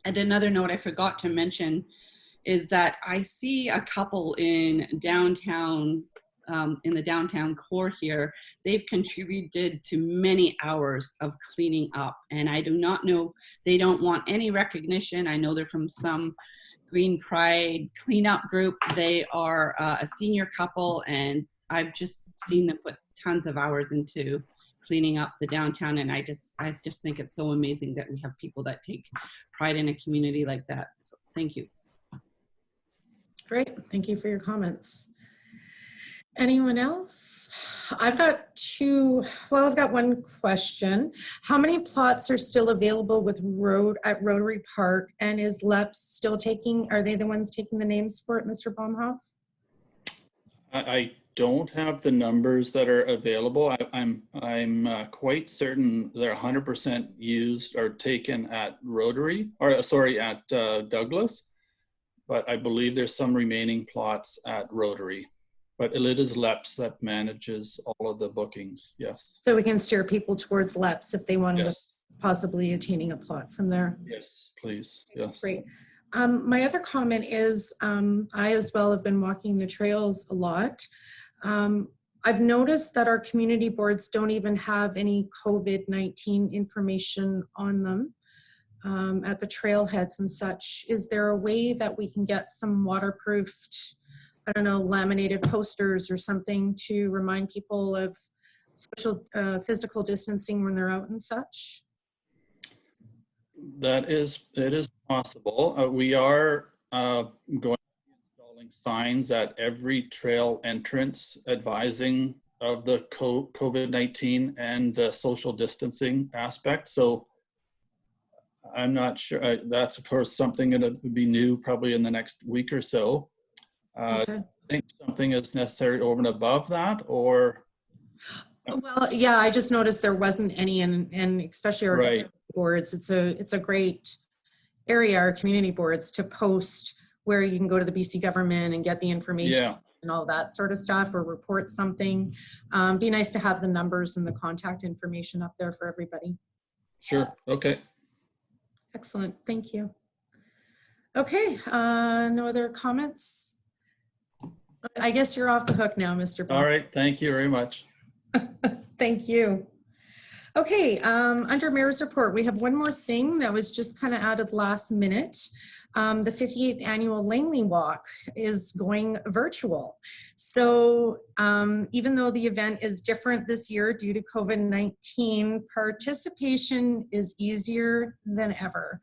And another note I forgot to mention is that I see a couple in downtown, in the downtown core here. They've contributed to many hours of cleaning up, and I do not know, they don't want any recognition. I know they're from some Green Pride cleanup group. They are a senior couple, and I've just seen them put tons of hours into cleaning up the downtown, and I just think it's so amazing that we have people that take pride in a community like that. So thank you. Great, thank you for your comments. Anyone else? I've got one question. How many plots are still available with at Rotary Park, and is LEPS still are they the ones taking the names for it, Mr. Baumhoff? I don't have the numbers that are available. I'm quite certain they're 100% used or taken at Rotary, or sorry, at Douglas. But I believe there's some remaining plots at Rotary. But it is LEPS that manages all of the bookings, yes. So we can steer people towards LEPS if they wanted Yes. to possibly attaining a plot from there. Yes, please, yes. Great. My other comment is I as well have been walking the trails a lot. I've noticed that our community boards don't even have any COVID-19 information on them at the trailheads and such. Is there a way that we can get some waterproofed, I don't know, laminated posters or something to remind people of social physical distancing when they're out and such? It is possible. We are going to be installing signs at every trail entrance advising of the COVID-19 and the social distancing aspect. So I'm not sure. That's of course something that would be new probably in the next week or so. Okay. I think something is necessary over and above that, or? Well, yeah, I just noticed there wasn't any, and especially our Right. boards. It's a great area, our community boards, to post where you can go to the BC government and get the information. Yeah. And all that sort of stuff, or report something. Be nice to have the numbers and the contact information up there for everybody. Sure. Okay. Excellent. Thank you. Okay. No other comments? I guess you're off the hook now, Mr. Bond. All right. Thank you very much. Thank you. Okay, under Mayor's report, we have one more thing that was just kind of added last minute. The 58th annual Langley Walk is going virtual. So even though the event is different this year due to COVID-19, participation is easier than ever.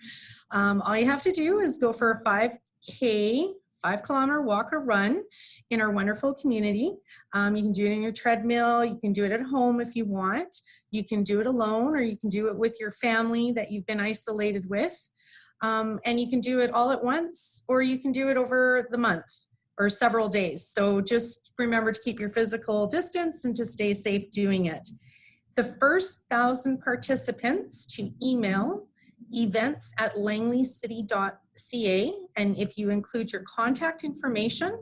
All you have to do is go for a 5K, 5-kilometer walk or run in our wonderful community. You can do it in your treadmill. You can do it at home if you want. You can do it alone, or you can do it with your family that you've been isolated with. And you can do it all at once, or you can do it over the month or several days. So just remember to keep your physical distance and to stay safe doing it. The first 1,000 participants to email events@langleycity.ca, and if you include your contact information,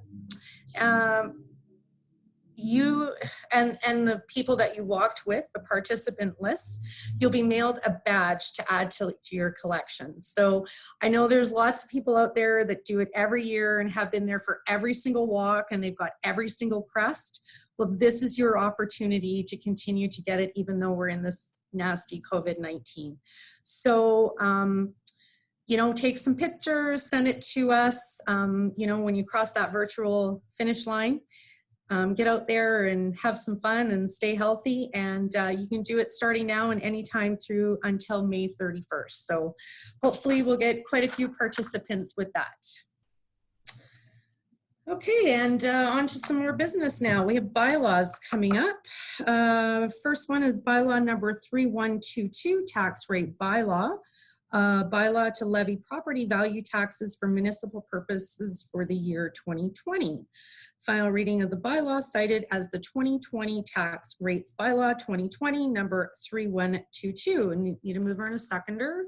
you and the people that you walked with, the participant list, you'll be mailed a badge to add to your collection. So I know there's lots of people out there that do it every year and have been there for every single walk, and they've got every single crest. Well, this is your opportunity to continue to get it, even though we're in this nasty COVID-19. So, you know, take some pictures, send it to us, you know, when you cross that virtual finish line. Get out there and have some fun and stay healthy. And you can do it starting now and anytime through until May 31st. So hopefully we'll get quite a few participants with that. Okay, and on to some more business now. We have bylaws coming up. First one is bylaw number 3122, tax rate bylaw. Bylaw to levy property value taxes for municipal purposes for the year 2020. Final reading of the bylaw cited as the 2020 tax rates bylaw 2020 number 3122. And you need a mover and a seconder.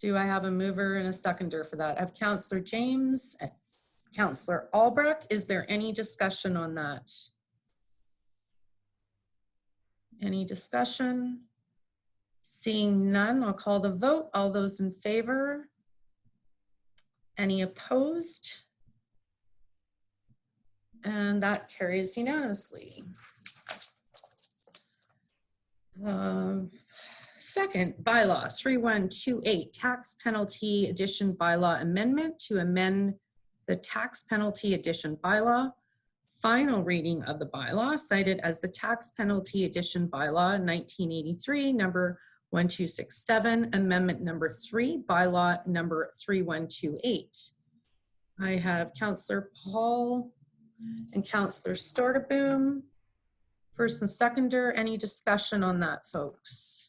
Do I have a mover and a seconder for that? I have Councillor James, Councillor Albrecht. Is there any discussion on that? Any discussion? Seeing none, I'll call the vote. All those in favor? Any opposed? And that carries unanimously. Second, bylaw 3128, tax penalty addition bylaw amendment to amend the tax penalty addition bylaw. Final reading of the bylaw cited as the tax penalty addition bylaw 1983 number 1267, amendment number 3, bylaw number 3128. I have Councillor Paul and Councillor Stortaboom. First and seconder, any discussion on that, folks?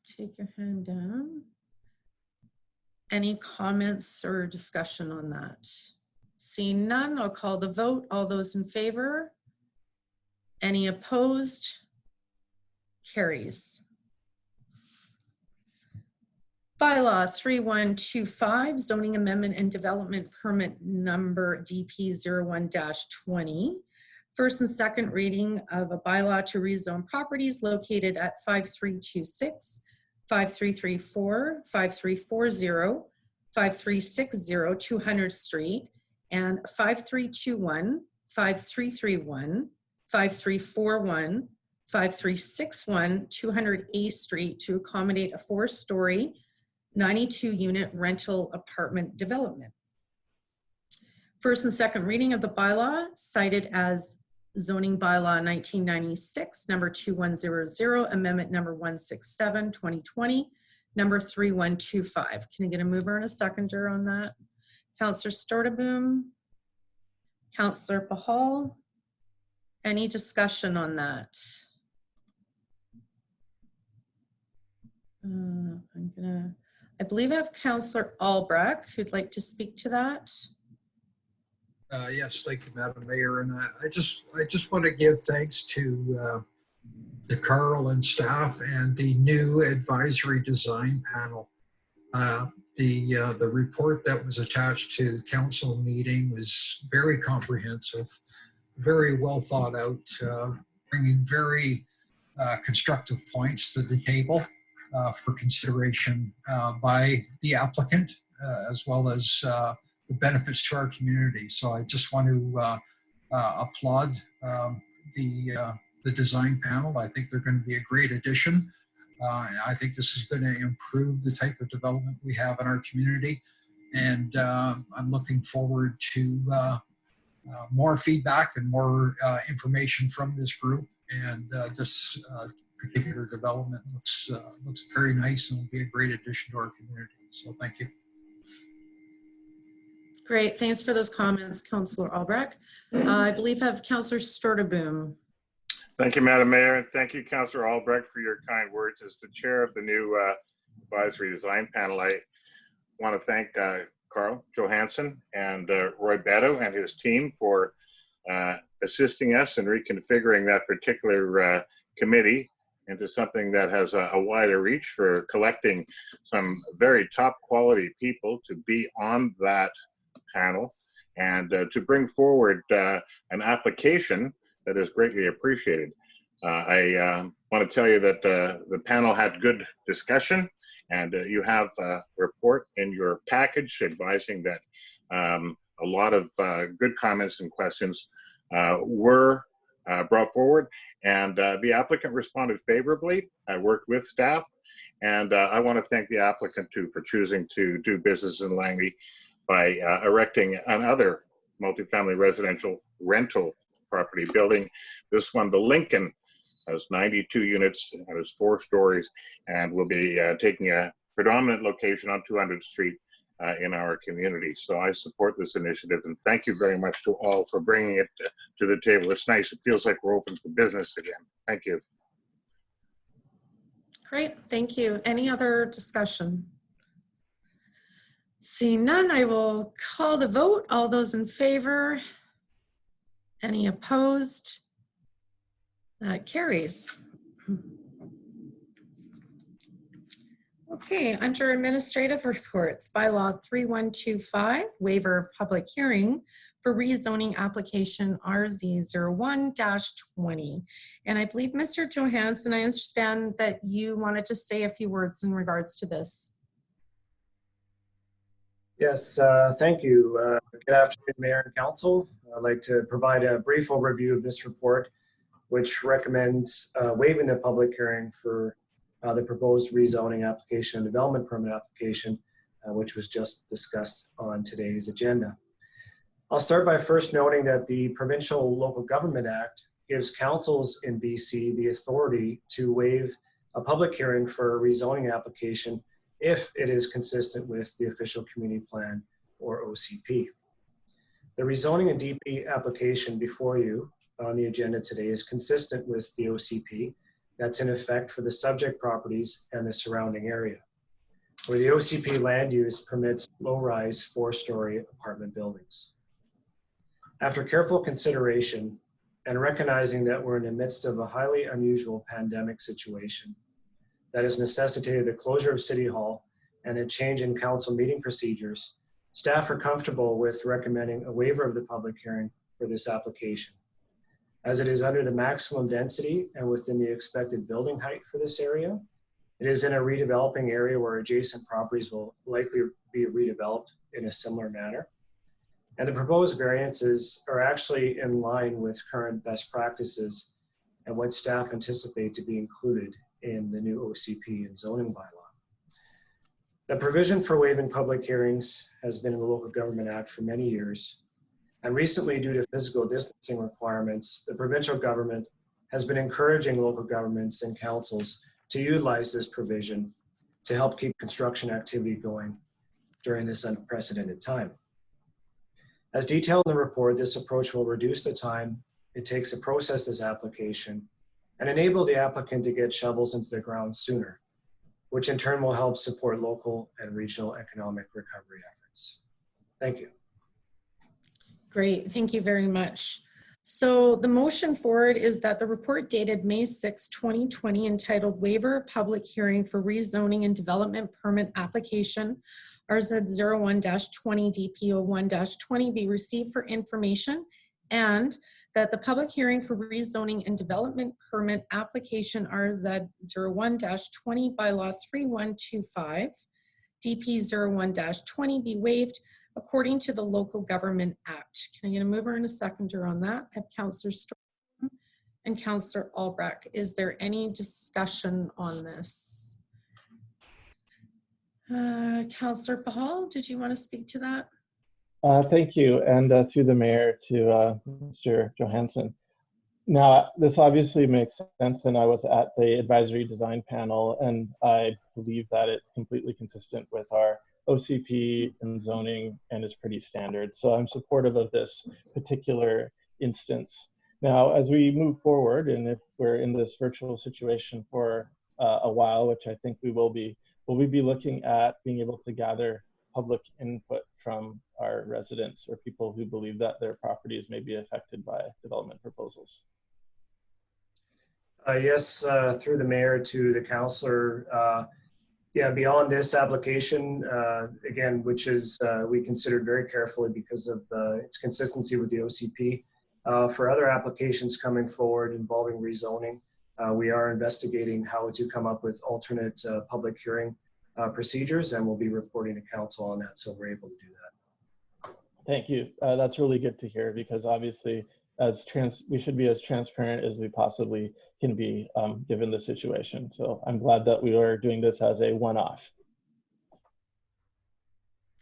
Take your hand down. Any comments or discussion on that? Seeing none, I'll call the vote. All those in favor? Any opposed? Carries. Bylaw 3125, zoning amendment and development permit number DP01-20. First and second reading of a bylaw to rezone properties located at 5326, 5334, 5340, 5360 200th Street, and 5321, 5331, 5341, 5361 200 A Street to accommodate a 4-story, 92-unit rental apartment development. First and second reading of the bylaw cited as zoning bylaw 1996, number 2100, amendment number 167, 2020, number 3125. Can I get a mover and a seconder on that? Councillor Stortaboom, Councillor Pahal, any discussion on that? I believe I have Councillor Albrecht who'd like to speak to that. Yes, thank you, Madam Mayor. And I just want to give thanks to Carl and staff and the new advisory design panel. The report that was attached to the council meeting was very comprehensive, very well thought out, bringing very constructive points to the table for consideration by the applicant, as well as the benefits to our community. So I just want to applaud the design panel. I think they're going to be a great addition. I think this is going to improve the type of development we have in our community. And I'm looking forward to more feedback and more information from this group. And this particular development looks very nice and will be a great addition to our community. So thank you. Great, thanks for those comments, Councillor Albrecht. I believe I have Councillor Stortaboom. Thank you, Madam Mayor, and thank you, Councillor Albrecht, for your kind words. As the chair of the new advisory design panel, I want to thank Carl Johansson and Roy Beto and his team for assisting us in reconfiguring that particular committee into something that has a wider reach for collecting some very top quality people to be on that panel and to bring forward an application that is greatly appreciated. I want to tell you that the panel had good discussion, and you have a report in your package advising that a lot of good comments and questions were brought forward, and the applicant responded favorably. I worked with staff, and I want to thank the applicant too for choosing to do business in Langley by erecting another multifamily residential rental property building. This one, the Lincoln, has 92 units and is 4 stories, and will be taking a predominant location on 200th Street in our community. So I support this initiative, and thank you very much to all for bringing it to the table. It's nice. It feels like we're open for business again. Thank you. Great, thank you. Any other discussion? Seeing none, I will call the vote. All those in favor? Any opposed? That carries. Okay, under administrative reports, bylaw 3125, waiver of public hearing for rezoning application RZ01-20. And I believe, Mr. Johansson, I understand that you wanted to say a few words in regards to this. Yes, thank you. Good afternoon, Mayor and Council. I'd like to provide a brief overview of this report, which recommends waiving the public hearing for the proposed rezoning application and development permit application, which was just discussed on today's agenda. I'll start by first noting that the Provincial Local Government Act gives councils in BC the authority to waive a public hearing for a rezoning application if it is consistent with the official community plan or OCP. The rezoning and DP application before you on the agenda today is consistent with the OCP that's in effect for the subject properties and the surrounding area, where the OCP land use permits low-rise 4-story apartment buildings. After careful consideration and recognizing that we're in the midst of a highly unusual pandemic situation that has necessitated the closure of City Hall and a change in council meeting procedures, staff are comfortable with recommending a waiver of the public hearing for this application, as it is under the maximum density and within the expected building height for this area. It is in a redeveloping area where adjacent properties will likely be redeveloped in a similar manner. And the proposed variances are actually in line with current best practices and what staff anticipate to be included in the new OCP and zoning bylaw. The provision for waiving public hearings has been in the Local Government Act for many years. And recently, due to physical distancing requirements, the provincial government has been encouraging local governments and councils to utilize this provision to help keep construction activity going during this unprecedented time. As detailed in the report, this approach will reduce the time it takes to process this application and enable the applicant to get shovels into the ground sooner, which in turn will help support local and regional economic recovery efforts. Thank you. Great, thank you very much. So the motion forward is that the report dated May 6, 2020, entitled Waiver of Public Hearing for Rezoning and Development Permit Application RZ01-20 DP01-20 be received for information, and that the public hearing for rezoning and development permit application RZ01-20 bylaw 3125 DP01-20 be waived according to the Local Government Act. Can I get a mover and a seconder on that? I have Councillor Storm and Councillor Albrecht. Is there any discussion on this? Councillor Pahal, did you want to speak to that? Thank you, and to the mayor, to Mr. Johansson. Now, this obviously makes sense, and I was at the advisory design panel, and I believe that it's completely consistent with our OCP and zoning, and is pretty standard. So I'm supportive of this particular instance. Now, as we move forward, and if we're in this virtual situation for a while, which I think we will be looking at being able to gather public input from our residents or people who believe that their properties may be affected by development proposals. Yes, through the mayor to the councillor. Yeah, beyond this application, again, which is we considered very carefully because of its consistency with the OCP. For other applications coming forward involving rezoning, we are investigating how to come up with alternate public hearing procedures, and we'll be reporting to council on that, so we're able to do that. Thank you. That's really good to hear, because obviously we should be as transparent as we possibly can be given the situation. So I'm glad that we are doing this as a one-off.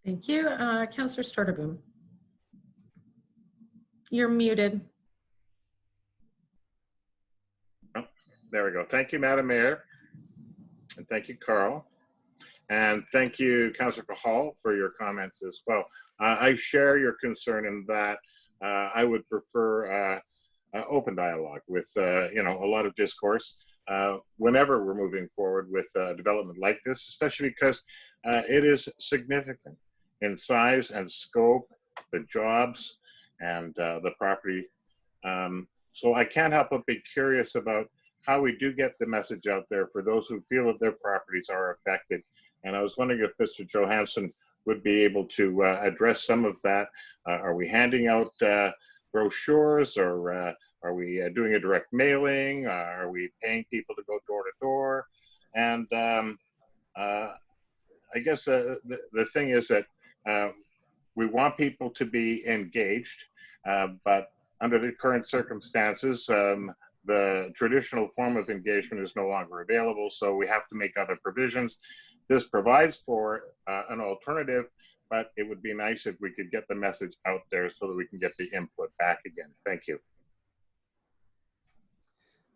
Thank you. Councillor Storterboom. You're muted. Oh, there we go. Thank you, Madam Mayor. And thank you, Carl. And thank you, Councillor Cahal, for your comments as well. I share your concern in that I would prefer open dialogue with, you know, a lot of discourse whenever we're moving forward with development like this, especially because it is significant in size and scope, the jobs and the property. So I can't help but be curious about how we do get the message out there for those who feel that their properties are affected. And I was wondering if Mr. Johansson would be able to address some of that. Are we handing out brochures, or are we doing a direct mailing? Are we paying people to go door to door? And I guess the thing is that we want people to be engaged, but under the current circumstances, the traditional form of engagement is no longer available, so we have to make other provisions. This provides for an alternative, but it would be nice if we could get the message out there so that we can get the input back again. Thank you.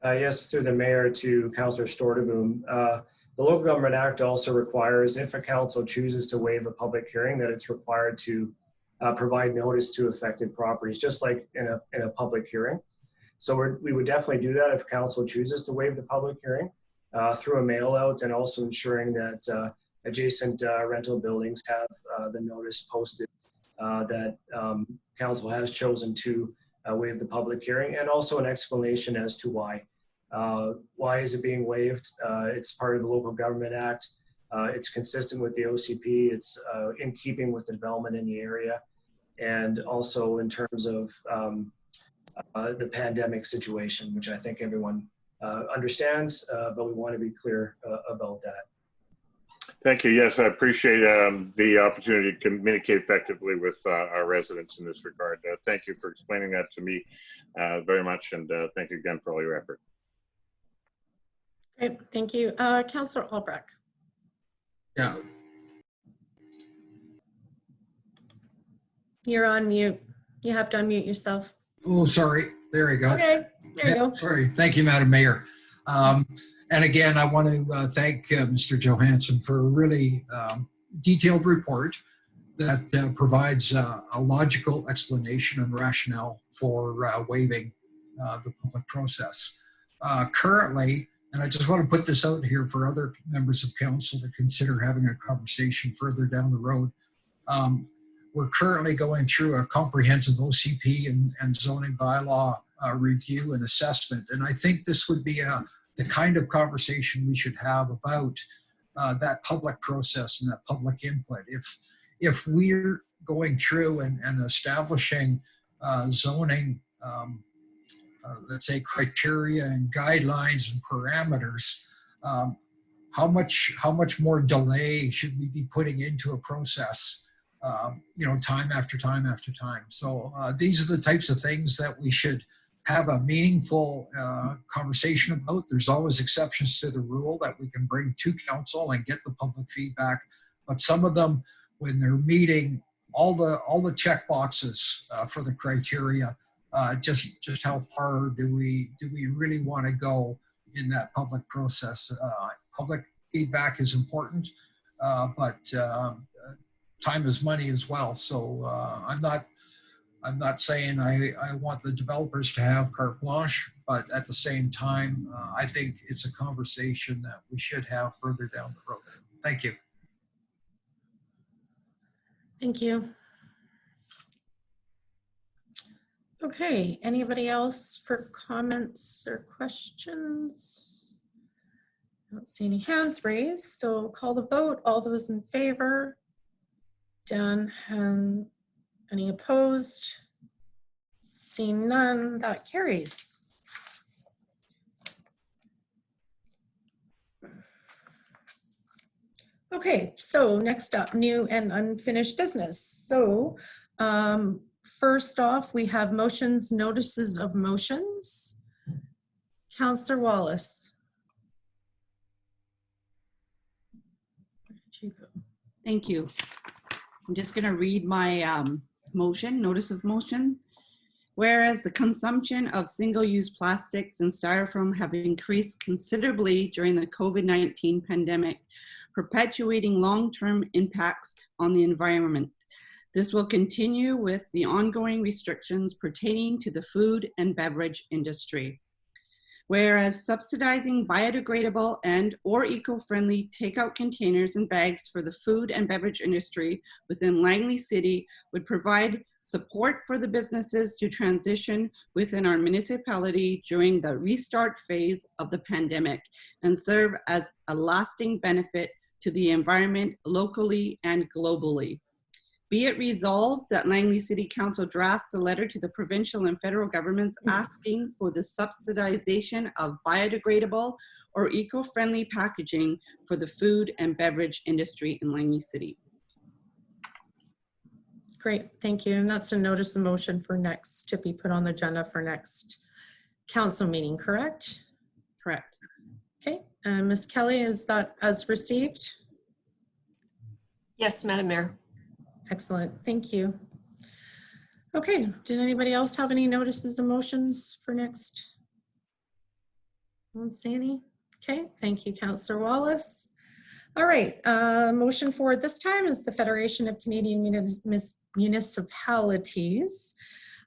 Yes, through the mayor to Councillor Storterboom. The Local Government Act also requires, if a council chooses to waive a public hearing, that it's required to provide notice to affected properties, just like in a public hearing. So we would definitely do that if council chooses to waive the public hearing through a mail out, and also ensuring that adjacent rental buildings have the notice posted that council has chosen to waive the public hearing, and also an explanation as to why. Why is it being waived? It's part of the Local Government Act. It's consistent with the OCP. It's in keeping with the development in the area, and also in terms of the pandemic situation, which I think everyone understands, but we want to be clear about that. Thank you. Yes, I appreciate the opportunity to communicate effectively with our residents in this regard. Thank you for explaining that to me very much, and thank you again for all your effort. Great, thank you. Councillor Albrecht. Yeah. You're on mute. You have to unmute yourself. Oh, sorry. There you go. Okay, there you go. Sorry. Thank you, Madam Mayor. And again, I want to thank Mr. Johansson for a really detailed report that provides a logical explanation and rationale for waiving the public process. Currently, and I just want to put this out here for other members of council to consider having a conversation further down the road. We're currently going through a comprehensive OCP and zoning bylaw review and assessment. And I think this would be the kind of conversation we should have about that public process and that public input. If we're going through and establishing zoning, let's say criteria and guidelines and parameters, how much more delay should we be putting into a process? You know, time after time after time. So these are the types of things that we should have a meaningful conversation about. There's always exceptions to the rule that we can bring to council and get the public feedback. But some of them, when they're meeting all the check boxes for the criteria, just how far do we really want to go in that public process? Public feedback is important, but time is money as well. So I'm not saying I want the developers to have carte blanche, but at the same time, I think it's a conversation that we should have further down the road. Thank you. Thank you. Okay, anybody else for comments or questions? I don't see any hands raised, so call the vote. All those in favor? Done. And any opposed? Seeing none, that carries. Okay, so next up, new and unfinished business. So first off, we have motions, notices of motions. Councillor Wallace. Where did you go? Thank you. I'm just going to read my notice of motion. Whereas the consumption of single-use plastics and styrofoam have increased considerably during the COVID-19 pandemic, perpetuating long-term impacts on the environment. This will continue with the ongoing restrictions pertaining to the food and beverage industry. Whereas subsidizing biodegradable and or eco-friendly takeout containers and bags for the food and beverage industry within Langley City would provide support for the businesses to transition within our municipality during the restart phase of the pandemic and serve as a lasting benefit to the environment locally and globally. Be it resolved that Langley City Council drafts a letter to the provincial and federal governments asking for the subsidization of biodegradable or eco-friendly packaging for the food and beverage industry in Langley City. Great, thank you. And that's a notice of motion for next, to be put on the agenda for next council meeting, correct? Correct. Okay, and Ms. Kelly, is that as received? Yes, Madam Mayor. Excellent, thank you. Okay, did anybody else have any notices of motions for next? I don't see any. Okay, thank you, Councillor Wallace. All right, motion for this time is the Federation of Canadian Municipalities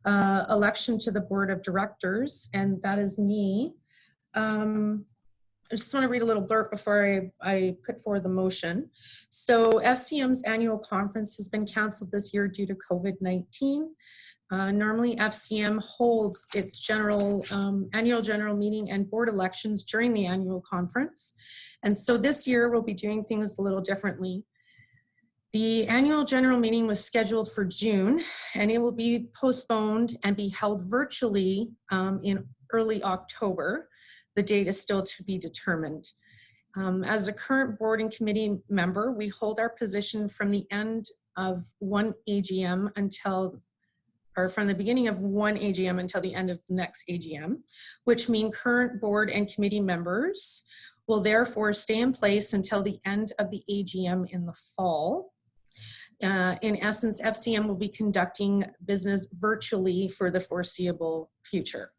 election to the Board of Directors, and that is me. I just want to read a little blurb before I put forward the motion. So FCM's annual conference has been canceled this year due to COVID-19. Normally FCM holds its annual general meeting and board elections during the annual conference. And so this year we'll be doing things a little differently. The annual general meeting was scheduled for June, and it will be postponed and be held virtually in early October. The date is still to be determined. As a current board and committee member, we hold our position from the end of one AGM from the beginning of one AGM until the end of the next AGM, which means current board and committee members will therefore stay in place until the end of the AGM in the fall. In essence, FCM will be conducting business virtually for the foreseeable future.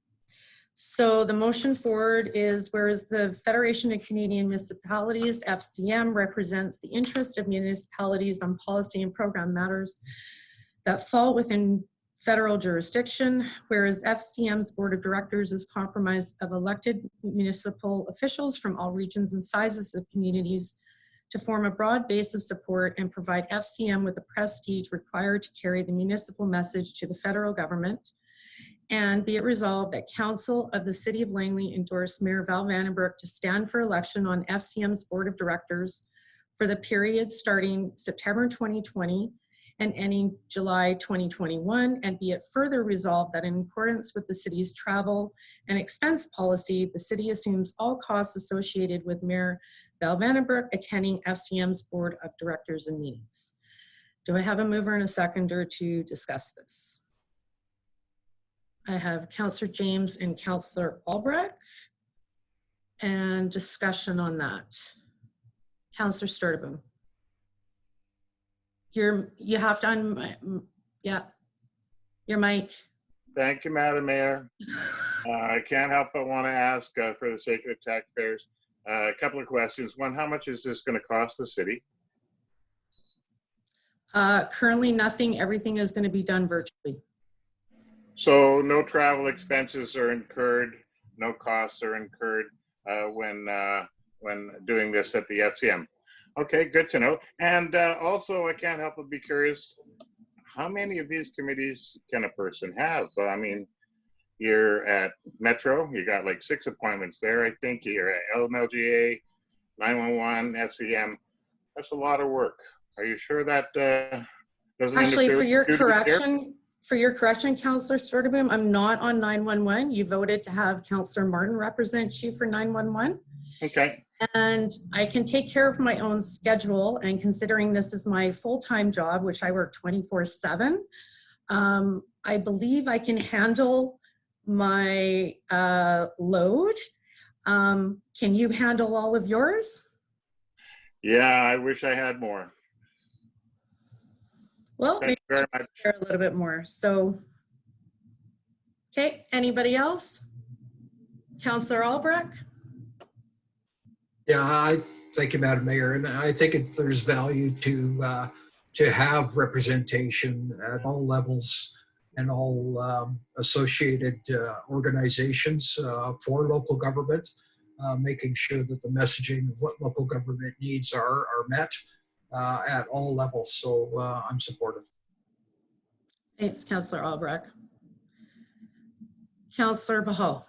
So the motion forward is, whereas the Federation of Canadian Municipalities, FCM, represents the interest of municipalities on policy and program matters that fall within federal jurisdiction, whereas FCM's Board of Directors is comprised of elected municipal officials from all regions and sizes of communities to form a broad base of support and provide FCM with the prestige required to carry the municipal message to the federal government. And be it resolved that Council of the City of Langley endorse Mayor Val Vandenbroek to stand for election on FCM's Board of Directors for the period starting September 2020 and ending July 2021. And be it further resolved that in accordance with the city's travel and expense policy, the city assumes all costs associated with Mayor Val Vandenbroek attending FCM's Board of Directors and meetings. Do I have a mover and a seconder to discuss this? I have Councillor James and Councillor Albrecht, and discussion on that. Councillor Sturtevant. You have to your mic. Thank you, Madam Mayor. I can't help but want to ask, for the sake of the taxpayers, a couple of questions. One, how much is this going to cost the city? Currently nothing. Everything is going to be done virtually. So no travel expenses are incurred, no costs are incurred when doing this at the FCM. Okay, good to know. And also, I can't help but be curious, how many of these committees can a person have? I mean, you're at Metro, you got like 6 appointments there. I think you're at LMLGA, 911, FCM. That's a lot of work. Are you sure that doesn't actually, interfere for your with correction, Councillor Sturtevant, I'm not on 911. You voted to have Councillor Martin represent you for 911. Okay. And I can take care of my own schedule, and considering this is my full-time job, which I work 24/7, I believe I can handle my load. Can you handle all of yours? Yeah, I wish I had more. Well, Thank you very much. share a little bit more. So, okay, anybody else? Councillor Albrecht? Yeah, thank you, Madam Mayor. And I think there's value to have representation at all levels and all associated organizations for local government, making sure that the messaging of what local government needs are met at all levels. So I'm supportive. Thanks, Councillor Albrecht. Councillor Bahal.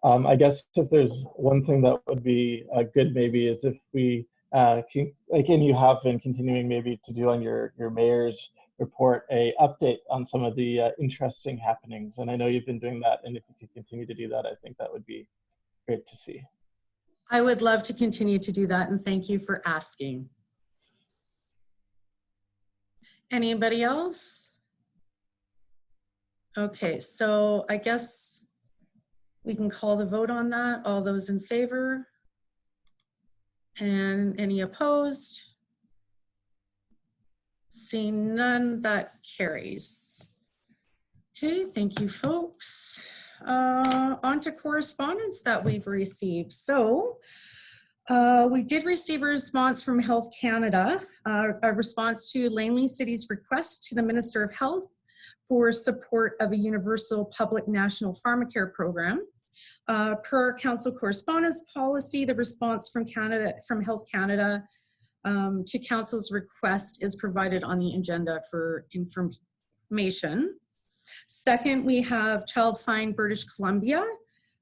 I guess if there's one thing that would be good maybe is if we can, like, and you have been continuing maybe to do on your mayor's report, a update on some of the interesting happenings. And I know you've been doing that, and if you could continue to do that, I think that would be great to see. I would love to continue to do that, and thank you for asking. Anybody else? Okay, so I guess we can call the vote on that. All those in favor? And any opposed? Seeing none, that carries. Okay, thank you, folks. On to correspondence that we've received. So we did receive a response from Health Canada, a response to Langley City's request to the Minister of Health for support of a universal public national pharmacare program. Per council correspondence policy, the response from Health Canada to council's request is provided on the agenda for information. Second, we have Child Find British Columbia.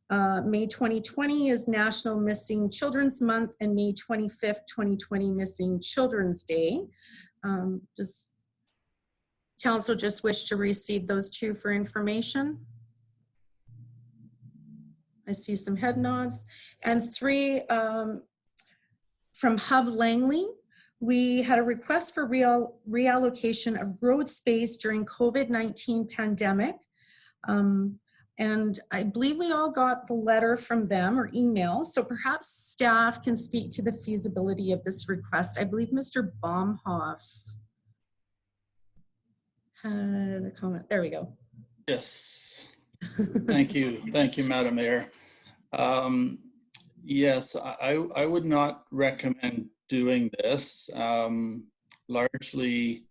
May 2020 is National Missing Children's Month, and May 25th, 2020 Missing Children's Day. Does council just wish to receive those two for information? I see some head nods. And three, from Hub Langley, we had a request for reallocation of road space during COVID-19 pandemic. And I believe we all got the letter from them or email, so perhaps staff can speak to the feasibility of this request. I believe Mr. Baumhoff had a comment. There we go. Yes. Thank you. Thank you, Madam Mayor. Yes, I would not recommend doing this, largely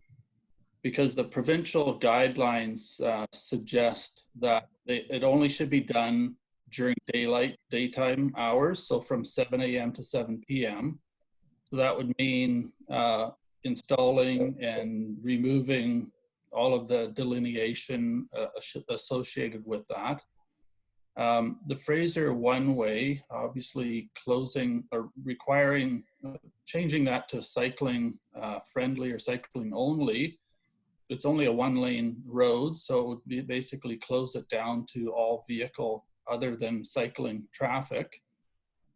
because the provincial guidelines suggest that it only should be done during daytime hours, so from 7 a.m. to 7 p.m. So that would mean installing and removing all of the delineation associated with that. The Fraser one-way, obviously closing or requiring, changing that to cycling friendly or cycling only. It's only a one-lane road, so it would be basically close it down to all vehicle other than cycling traffic,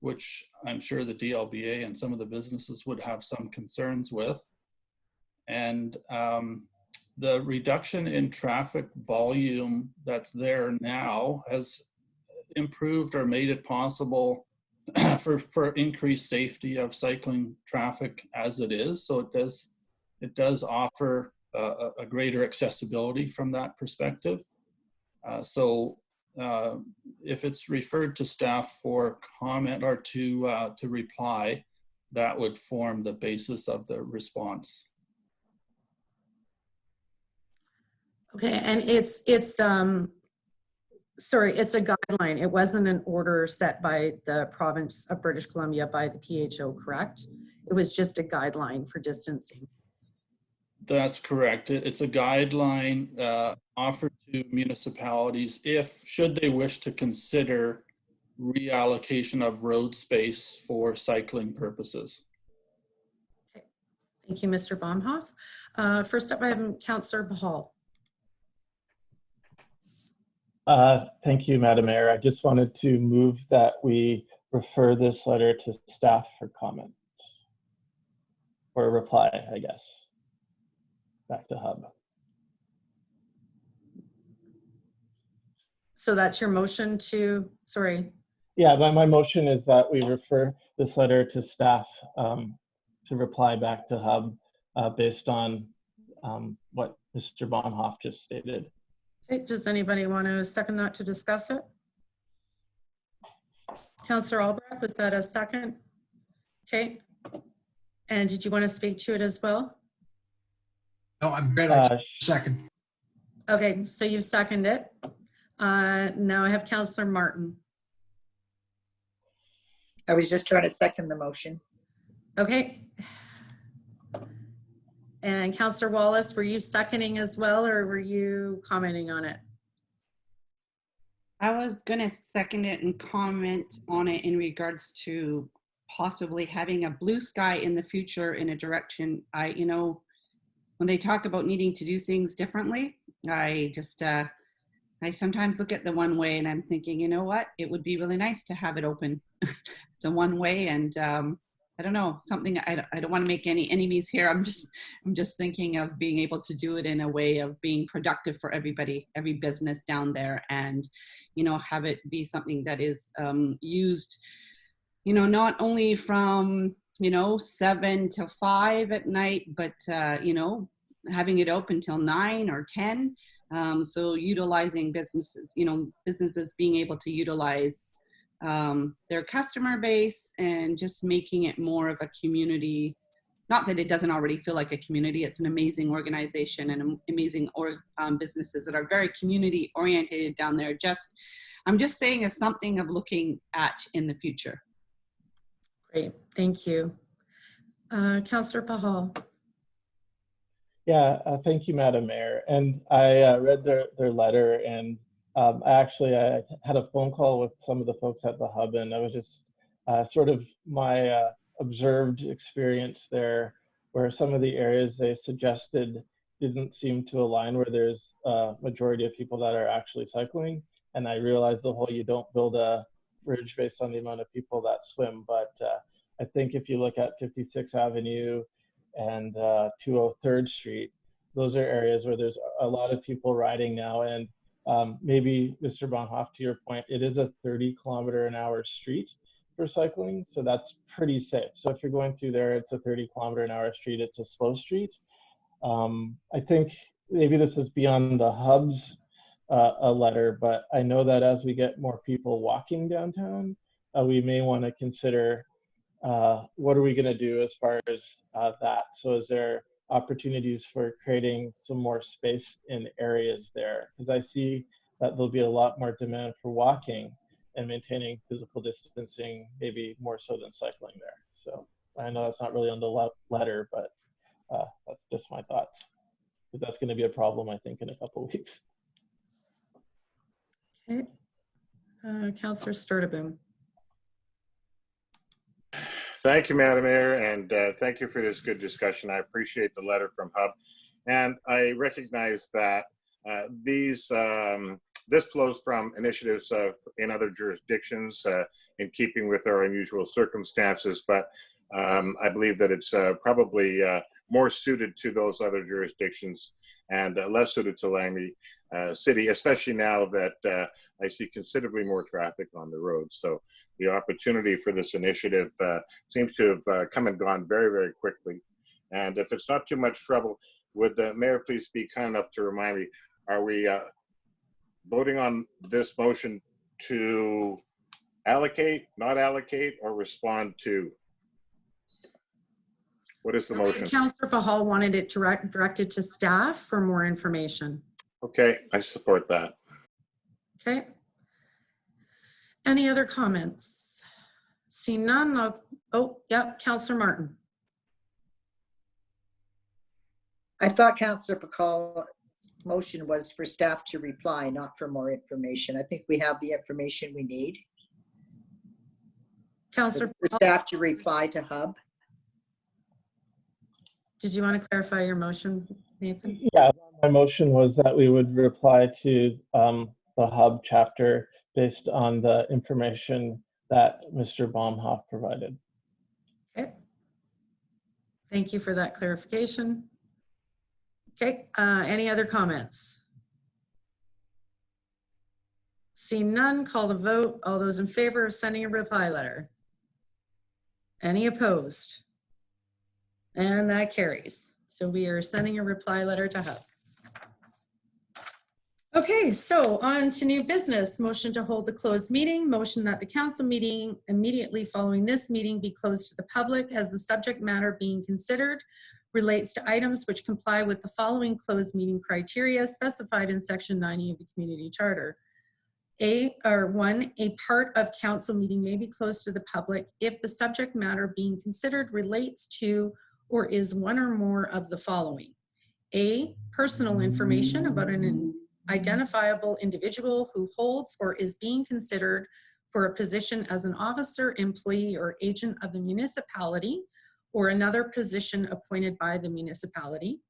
which I'm sure the DLBA and some of the businesses would have some concerns with. And the reduction in traffic volume that's there now has improved or made it possible for increased safety of cycling traffic as it is. So it does offer a greater accessibility from that perspective. So if it's referred to staff for comment or to reply, that would form the basis of the response. Okay, and sorry, it's a guideline. It wasn't an order set by the province of British Columbia by the PHO, correct? It was just a guideline for distancing. That's correct. It's a guideline offered to municipalities should they wish to consider reallocation of road space for cycling purposes. Okay. Thank you, Mr. Baumhoff. First up, I have Councillor Bahal. Thank you, Madam Mayor. I just wanted to move that we refer this letter to staff for comment, or reply, I guess. back to Hub. So that's your motion to, sorry. Yeah, my motion is that we refer this letter to staff to reply back to Hub based on what Mr. Bonhoff just stated. Okay, does anybody want to second that to discuss it? Councillor Albrecht, was that a second? Okay. And did you want to speak to it as well? No, I'm good. I second. Okay, so you've seconded it. Now I have Councillor Martin. I was just trying to second the motion. Okay. And Councillor Wallace, were you seconding as well, or were you commenting on it? I was going to second it and comment on it in regards to possibly having a blue sky in the future in a direction. You know, when they talk about needing to do things differently, I sometimes look at the one way and I'm thinking, you know what, it would be really nice to have it open. It's a one way, and I don't know, something, I don't want to make any enemies here. I'm just thinking of being able to do it in a way of being productive for everybody, every business down there, and, you know, have it be something that is used, you know, not only from, you know, 7 to 5 at night, but, you know, having it open till 9 or 10. So utilizing businesses, you know, businesses being able to utilize their customer base and just making it more of a community. Not that it doesn't already feel like a community. It's an amazing organization and amazing businesses that are very community oriented down there. I'm just saying as something of looking at in the future. Great, thank you. Councillor Pahal. Yeah, thank you, Madam Mayor. And I read their letter, and I had a phone call with some of the folks at the Hub, and I was just sort of my observed experience there, where some of the areas they suggested didn't seem to align where there's a majority of people that are actually cycling. And I realized the whole, you don't build a bridge based on the amount of people that swim. But I think if you look at 56th Avenue and 203rd Street, those are areas where there's a lot of people riding now. And maybe, Mr. Bonhoff, to your point, it is a 30-kilometer-an-hour street for cycling, so that's pretty safe. So if you're going through there, it's a 30-kilometer-an-hour street, it's a slow street. I think maybe this is beyond the Hub's a letter, but I know that as we get more people walking downtown, we may want to consider what are we going to do as far as that. So is there opportunities for creating some more space in areas there? Because I see that there'll be a lot more demand for walking and maintaining physical distancing, maybe more so than cycling there. So I know that's not really on the letter, but that's just my thoughts. Because that's going to be a problem, I think, in a couple of weeks. Okay. Councillor Sturtevant. Thank you, Madam Mayor, and thank you for this good discussion. I appreciate the letter from Hub, and I recognize that this flows from initiatives in other jurisdictions in keeping with our unusual circumstances, but I believe that it's probably more suited to those other jurisdictions and less suited to Langley City, especially now that I see considerably more traffic on the road. So the opportunity for this initiative seems to have come and gone very, very quickly. And if it's not too much trouble, would the Mayor please be kind enough to remind me, are we voting on this motion to allocate, not allocate, or respond to? What is the motion? Councillor Pahal wanted it directed to staff for more information. Okay, I support that. Okay. Any other comments? See none. Yep, Councillor Martin. I thought Councillor Pakal's motion was for staff to reply, not for more information. I think we have the information we need. Councillor For staff to reply to Hub. Did you want to clarify your motion, Nathan? Yeah, my motion was that we would reply to the Hub chapter based on the information that Mr. Baumhoff provided. Okay. Thank you for that clarification. Okay, any other comments? Seeing none, call the vote. All those in favor of sending a reply letter? Any opposed? And that carries. So we are sending a reply letter to HUB. Okay, so on to new business. Motion to hold the closed meeting. Motion that the council meeting immediately following this meeting be closed to the public as the subject matter being considered relates to items which comply with the following closed meeting criteria specified in section 90 of the community charter. One, a part of council meeting may be closed to the public if the subject matter being considered relates to or is one or more of the following. A, personal information about an identifiable individual who holds or is being considered for a position as an officer, employee, or agent of the municipality or another position appointed by the municipality.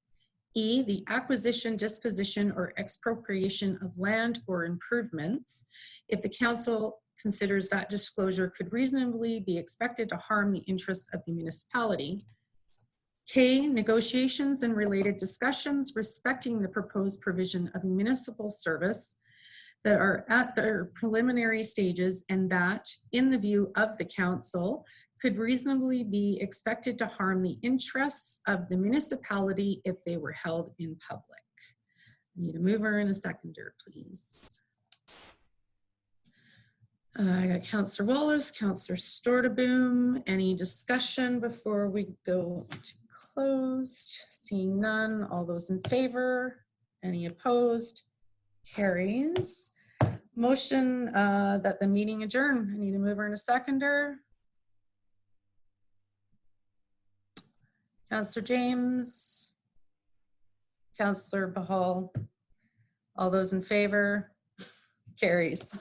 E, the acquisition, disposition, or expropriation of land or improvements if the council considers that disclosure could reasonably be expected to harm the interests of the municipality. K, negotiations and related discussions respecting the proposed provision of municipal service that are at their preliminary stages and that, in the view of the council, could reasonably be expected to harm the interests of the municipality if they were held in public. I need a mover and a seconder, please. I got Councillor Wallace, Councillor Stortaboom. Any discussion before we go to closed? Seeing none. All those in favor? Any opposed? Carries. Motion that the meeting adjourn. I need a mover and a seconder. Councillor James, Councillor Bahal. All those in favor? Carries.